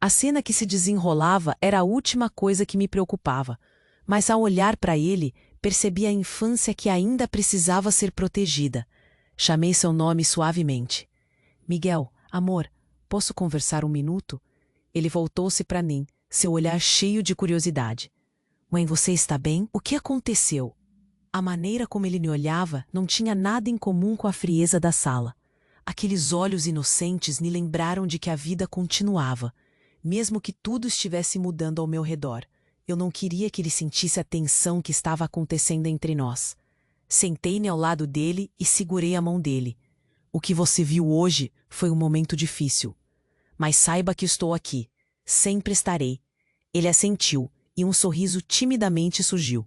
Speaker 1: A cena que se desenrolava era a última coisa que me preocupava, mas ao olhar para ele, percebi a infância que ainda precisava ser protegida. Chamei seu nome suavemente. Miguel, amor, posso conversar um minuto? Ele voltou-se para mim, seu olhar cheio de curiosidade. Mãe, você está bem? O que aconteceu? A maneira como ele me olhava não tinha nada em comum com a frieza da sala. Aqueles olhos inocentes me lembraram de que a vida continuava, mesmo que tudo estivesse mudando ao meu redor. Eu não queria que ele sentisse a tensão que estava acontecendo entre nós. Sentei-me ao lado dele e segurei a mão dele. O que você viu hoje foi um momento difícil. Mas saiba que estou aqui. Sempre estarei. Ele assentiu e um sorriso timidamente surgiu.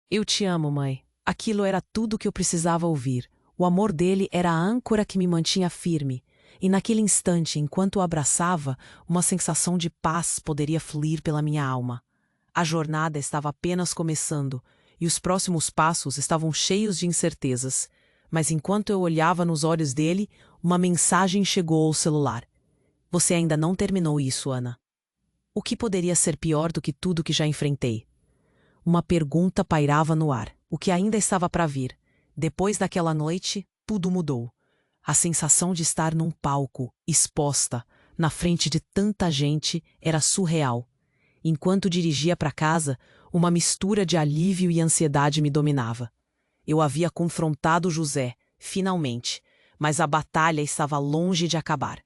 Speaker 1: Eu te amo, mãe. Aquilo era tudo o que eu precisava ouvir. O amor dele era a âncora que me mantinha firme. E naquele instante, enquanto o abraçava, uma sensação de paz poderia fluir pela minha alma. A jornada estava apenas começando, e os próximos passos estavam cheios de incertezas. Mas enquanto eu olhava nos olhos dele, uma mensagem chegou ao celular. Você ainda não terminou isso, Ana. O que poderia ser pior do que tudo que já enfrentei? Uma pergunta pairava no ar. O que ainda estava para vir? Depois daquela noite, tudo mudou. A sensação de estar num palco, exposta, na frente de tanta gente, era surreal. Enquanto dirigia para casa, uma mistura de alívio e ansiedade me dominava. Eu havia confrontado José, finalmente, mas a batalha estava longe de acabar.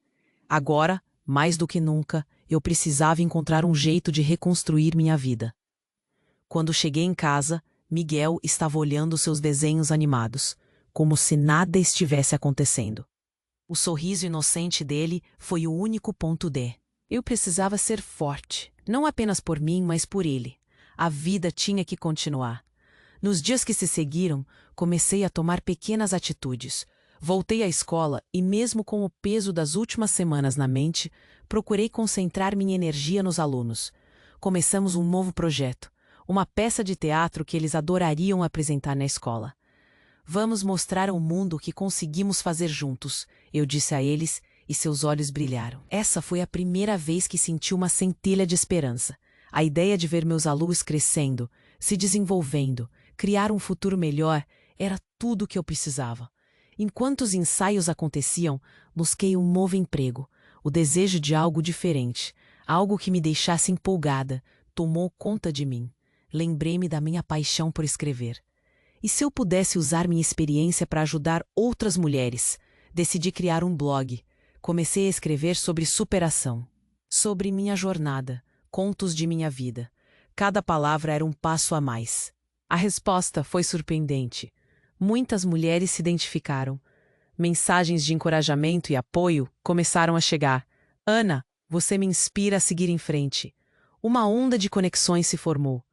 Speaker 1: Agora, mais do que nunca, eu precisava encontrar um jeito de reconstruir minha vida. Quando cheguei em casa, Miguel estava olhando seus desenhos animados, como se nada estivesse acontecendo. O sorriso inocente dele foi o único ponto D. Eu precisava ser forte, não apenas por mim, mas por ele. A vida tinha que continuar. Nos dias que se seguiram, comecei a tomar pequenas atitudes. Voltei à escola e, mesmo com o peso das últimas semanas na mente, procurei concentrar minha energia nos alunos. Começamos um novo projeto, uma peça de teatro que eles adorariam apresentar na escola. Vamos mostrar ao mundo o que conseguimos fazer juntos, eu disse a eles, e seus olhos brilharam. Essa foi a primeira vez que senti uma centelha de esperança. A ideia de ver meus alunos crescendo, se desenvolvendo, criar um futuro melhor, era tudo o que eu precisava. Enquanto os ensaios aconteciam, busquei um novo emprego. O desejo de algo diferente, algo que me deixasse empolgada, tomou conta de mim. Lembrei-me da minha paixão por escrever. E se eu pudesse usar minha experiência para ajudar outras mulheres? Decidi criar um blog. Comecei a escrever sobre superação, sobre minha jornada, contos de minha vida. Cada palavra era um passo a mais. A resposta foi surpreendente. Muitas mulheres se identificaram. Mensagens de encorajamento e apoio começaram a chegar. Ana, você me inspira a seguir em frente. Uma onda de conexões se formou.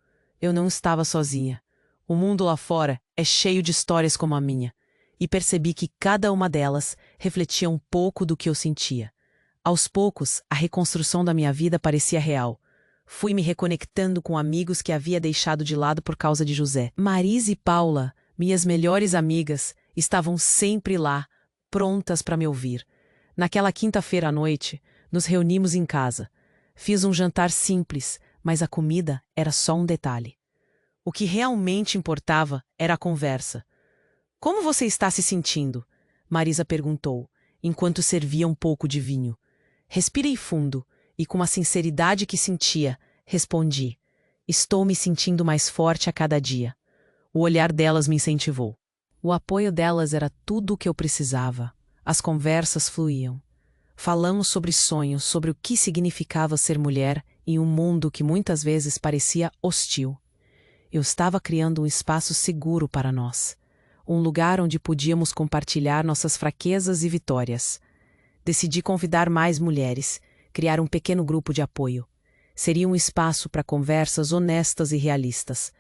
Speaker 1: Eu não estava sozinha. O mundo lá fora é cheio de histórias como a minha. E percebi que cada uma delas refletia um pouco do que eu sentia. Aos poucos, a reconstrução da minha vida parecia real. Fui me reconectando com amigos que havia deixado de lado por causa de José. Marisa e Paula, minhas melhores amigas, estavam sempre lá, prontas para me ouvir. Naquela quinta-feira à noite, nos reunimos em casa. Fiz um jantar simples, mas a comida era só um detalhe. O que realmente importava era a conversa. Como você está se sentindo? Marisa perguntou, enquanto servia um pouco de vinho. Respirei fundo e, com a sinceridade que sentia, respondi: estou me sentindo mais forte a cada dia. O olhar delas me incentivou. O apoio delas era tudo o que eu precisava. As conversas fluíam. Falamos sobre sonhos, sobre o que significava ser mulher em um mundo que muitas vezes parecia hostil. Eu estava criando um espaço seguro para nós. Um lugar onde podíamos compartilhar nossas fraquezas e vitórias. Decidi convidar mais mulheres, criar um pequeno grupo de apoio. Seria um espaço para conversas honestas e realistas.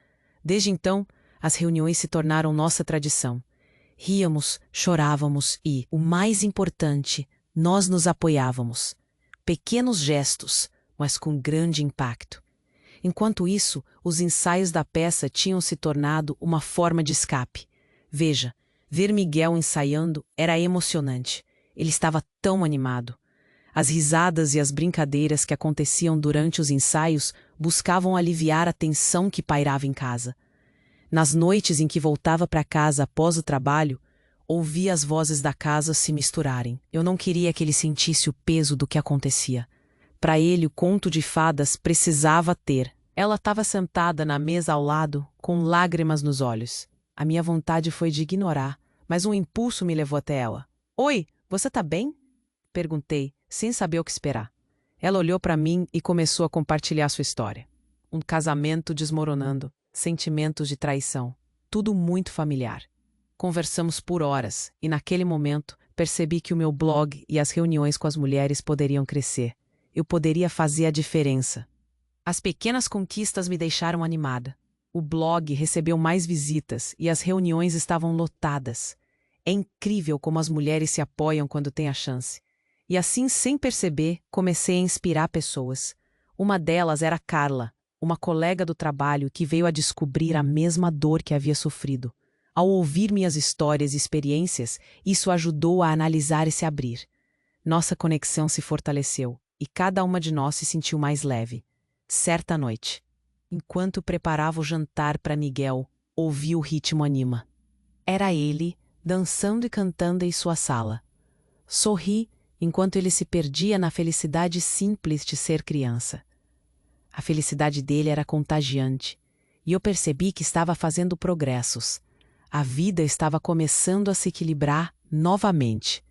Speaker 1: Desde então, as reuniões se tornaram nossa tradição. Ríamos, chorávamos e, o mais importante, nós nos apoiávamos. Pequenos gestos, mas com grande impacto. Enquanto isso, os ensaios da peça tinham se tornado uma forma de escape. Veja, ver Miguel ensaiando era emocionante. Ele estava tão animado. As risadas e as brincadeiras que aconteciam durante os ensaios buscavam aliviar a tensão que pairava em casa. Nas noites em que voltava para casa após o trabalho, ouvia as vozes da casa se misturarem. Eu não queria que ele sentisse o peso do que acontecia. Para ele, o conto de fadas precisava ter. Ela estava sentada na mesa ao lado, com lágrimas nos olhos. A minha vontade foi de ignorar, mas um impulso me levou até ela. Oi, você tá bem? Perguntei, sem saber o que esperar. Ela olhou para mim e começou a compartilhar sua história. Um casamento desmoronando, sentimentos de traição, tudo muito familiar. Conversamos por horas e, naquele momento, percebi que o meu blog e as reuniões com as mulheres poderiam crescer. Eu poderia fazer a diferença. As pequenas conquistas me deixaram animada. O blog recebeu mais visitas e as reuniões estavam lotadas. É incrível como as mulheres se apoiam quando têm a chance. E assim, sem perceber, comecei a inspirar pessoas. Uma delas era Carla, uma colega do trabalho que veio a descobrir a mesma dor que havia sofrido. Ao ouvir minhas histórias e experiências, isso ajudou a analisar e se abrir. Nossa conexão se fortaleceu e cada uma de nós se sentiu mais leve. Certa noite, enquanto preparava o jantar para Miguel, ouvi o ritmo anima. Era ele, dançando e cantando em sua sala. Sorri enquanto ele se perdia na felicidade simples de ser criança. A felicidade dele era contagiante, e eu percebi que estava fazendo progressos. A vida estava começando a se equilibrar novamente.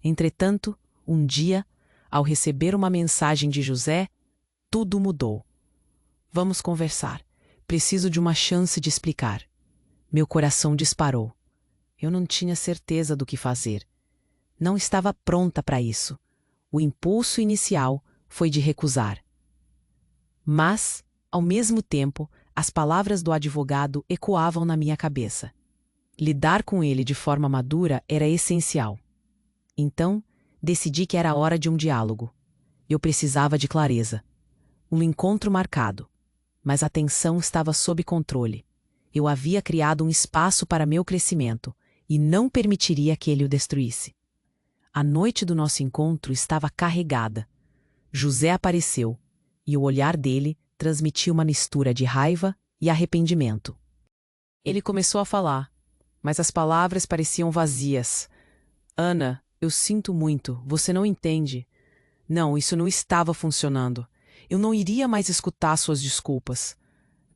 Speaker 1: Entretanto, um dia, ao receber uma mensagem de José, tudo mudou. Vamos conversar. Preciso de uma chance de explicar. Meu coração disparou. Eu não tinha certeza do que fazer. Não estava pronta para isso. O impulso inicial foi de recusar. Mas, ao mesmo tempo, as palavras do advogado ecoavam na minha cabeça. Lidar com ele de forma madura era essencial. Então, decidi que era hora de um diálogo. Eu precisava de clareza. Um encontro marcado. Mas a tensão estava sob controle. Eu havia criado um espaço para meu crescimento e não permitiria que ele o destruísse. A noite do nosso encontro estava carregada. José apareceu e o olhar dele transmitia uma mistura de raiva e arrependimento. Ele começou a falar, mas as palavras pareciam vazias. Ana, eu sinto muito, você não entende. Não, isso não estava funcionando. Eu não iria mais escutar suas desculpas.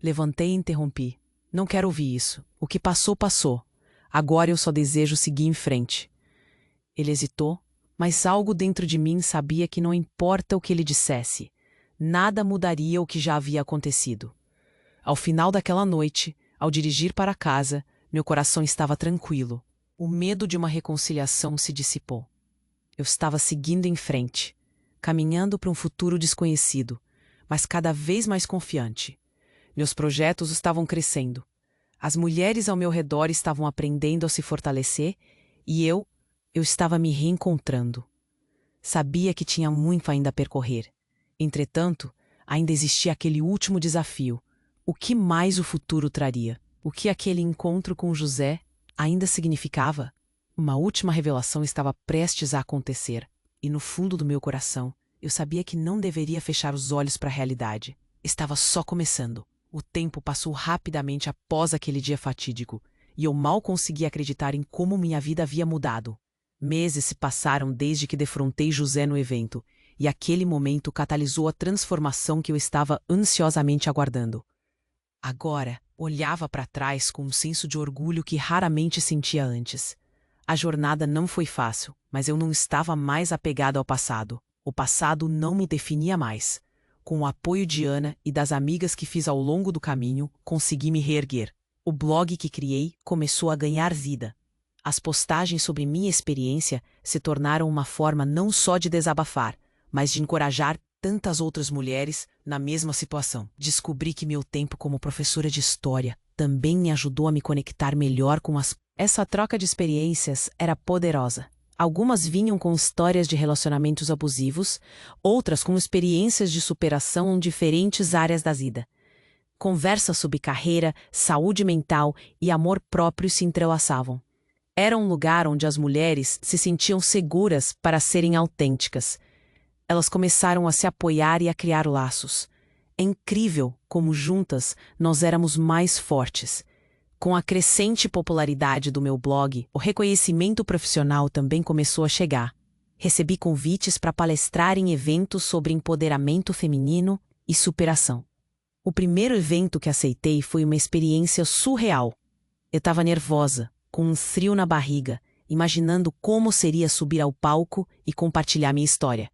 Speaker 1: Levantei e interrompi. Não quero ouvir isso. O que passou, passou. Agora eu só desejo seguir em frente. Ele hesitou, mas algo dentro de mim sabia que não importa o que ele dissesse, nada mudaria o que já havia acontecido. Ao final daquela noite, ao dirigir para casa, meu coração estava tranquilo. O medo de uma reconciliação se dissipou. Eu estava seguindo em frente, caminhando para um futuro desconhecido, mas cada vez mais confiante. Meus projetos estavam crescendo. As mulheres ao meu redor estavam aprendendo a se fortalecer e eu estava me reencontrando. Sabia que tinha muito ainda a percorrer. Entretanto, ainda existia aquele último desafio. O que mais o futuro traria? O que aquele encontro com José ainda significava? Uma última revelação estava prestes a acontecer, e no fundo do meu coração, eu sabia que não deveria fechar os olhos para a realidade. Estava só começando. O tempo passou rapidamente após aquele dia fatídico, e eu mal conseguia acreditar em como minha vida havia mudado. Meses se passaram desde que defrontei José no evento, e aquele momento catalisou a transformação que eu estava ansiosamente aguardando. Agora, olhava para trás com um senso de orgulho que raramente sentia antes. A jornada não foi fácil, mas eu não estava mais apegado ao passado. O passado não me definia mais. Com o apoio de Ana e das amigas que fiz ao longo do caminho, consegui me reerguer. O blog que criei começou a ganhar vida. As postagens sobre minha experiência se tornaram uma forma não só de desabafar, mas de encorajar tantas outras mulheres na mesma situação. Descobri que meu tempo como professora de história também me ajudou a me conectar melhor com as... Essa troca de experiências era poderosa. Algumas vinham com histórias de relacionamentos abusivos, outras com experiências de superação em diferentes áreas da vida. Conversas sobre carreira, saúde mental e amor próprio se entrelaçavam. Era um lugar onde as mulheres se sentiam seguras para serem autênticas. Elas começaram a se apoiar e a criar laços. É incrível como juntas nós éramos mais fortes. Com a crescente popularidade do meu blog, o reconhecimento profissional também começou a chegar. Recebi convites para palestrar em eventos sobre empoderamento feminino e superação. O primeiro evento que aceitei foi uma experiência surreal. Eu estava nervosa, com um frio na barriga, imaginando como seria subir ao palco e compartilhar minha história.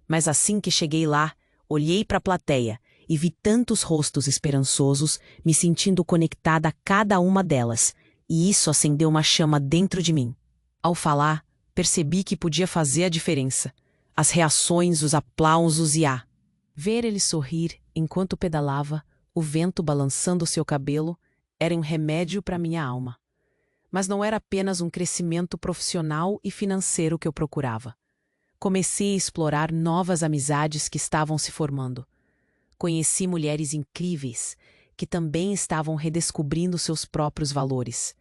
Speaker 1: Mas assim que cheguei lá, olhei para a plateia e vi tantos rostos esperançosos, me sentindo conectada a cada uma delas, e isso acendeu uma chama dentro de mim. Ao falar, percebi que podia fazer a diferença. As reações, os aplausos e ver ele sorrir enquanto pedalava, o vento balançando seu cabelo, era um remédio para minha alma. Mas não era apenas um crescimento profissional e financeiro que eu procurava. Comecei a explorar novas amizades que estavam se formando. Conheci mulheres incríveis, que também estavam redescobrindo seus próprios valores.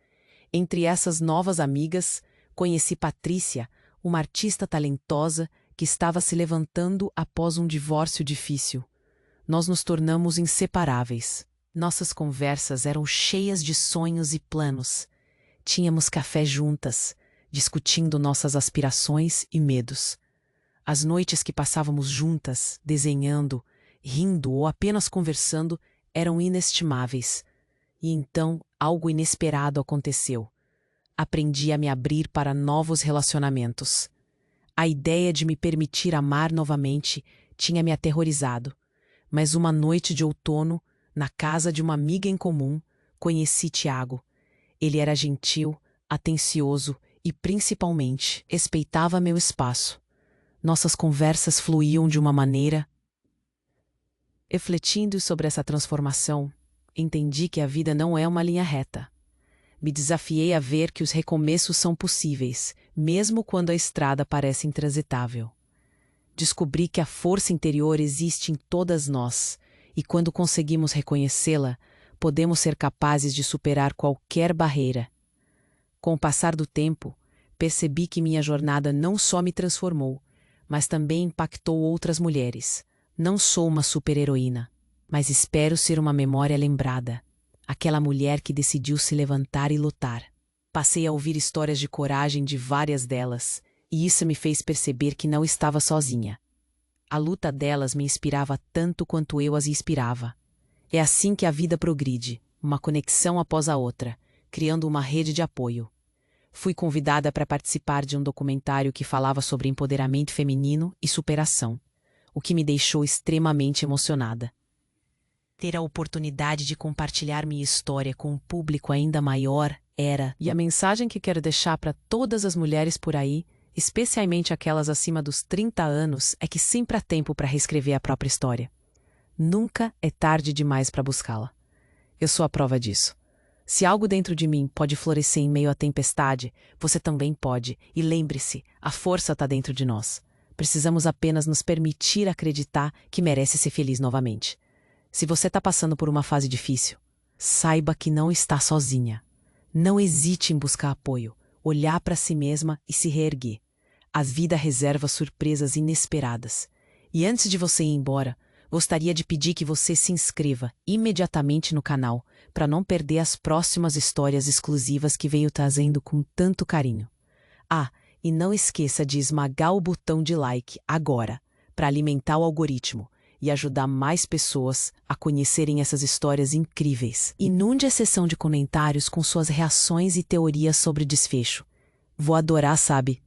Speaker 1: Entre essas novas amigas, conheci Patrícia, uma artista talentosa que estava se levantando após um divórcio difícil. Nós nos tornamos inseparáveis. Nossas conversas eram cheias de sonhos e planos. Tínhamos café juntas, discutindo nossas aspirações e medos. As noites que passávamos juntas, desenhando, rindo ou apenas conversando, eram inestimáveis. E então, algo inesperado aconteceu. Aprendi a me abrir para novos relacionamentos. A ideia de me permitir amar novamente tinha me aterrorizado. Mas uma noite de outono, na casa de uma amiga em comum, conheci Tiago. Ele era gentil, atencioso e, principalmente, respeitava meu espaço. Nossas conversas fluíam de uma maneira... Refletindo sobre essa transformação, entendi que a vida não é uma linha reta. Me desafiei a ver que os recomeços são possíveis, mesmo quando a estrada parece intransitável. Descobri que a força interior existe em todas nós, e quando conseguimos reconhecê-la, podemos ser capazes de superar qualquer barreira. Com o passar do tempo, percebi que minha jornada não só me transformou, mas também impactou outras mulheres. Não sou uma super-heroína, mas espero ser uma memória lembrada. Aquela mulher que decidiu se levantar e lutar. Passei a ouvir histórias de coragem de várias delas, e isso me fez perceber que não estava sozinha. A luta delas me inspirava tanto quanto eu as inspirava. É assim que a vida progride, uma conexão após a outra, criando uma rede de apoio. Fui convidada para participar de um documentário que falava sobre empoderamento feminino e superação, o que me deixou extremamente emocionada. Ter a oportunidade de compartilhar minha história com um público ainda maior e a mensagem que quero deixar para todas as mulheres por aí, especialmente aquelas acima dos 30 anos, é que sempre há tempo para reescrever a própria história. Nunca é tarde demais para buscá-la. Eu sou a prova disso. Se algo dentro de mim pode florescer em meio à tempestade, você também pode. E lembre-se, a força está dentro de nós. Precisamos apenas nos permitir acreditar que merece ser feliz novamente. Se você está passando por uma fase difícil, saiba que não está sozinha. Não hesite em buscar apoio, olhar para si mesma e se reerguer. A vida reserva surpresas inesperadas. E antes de você ir embora, gostaria de pedir que você se inscreva imediatamente no canal para não perder as próximas histórias exclusivas que venho trazendo com tanto carinho. Ah, e não esqueça de esmagar o botão de like agora para alimentar o algoritmo e ajudar mais pessoas a conhecerem essas histórias incríveis. Inunde a seção de comentários com suas reações e teorias sobre desfecho. Vou adorar, sabe?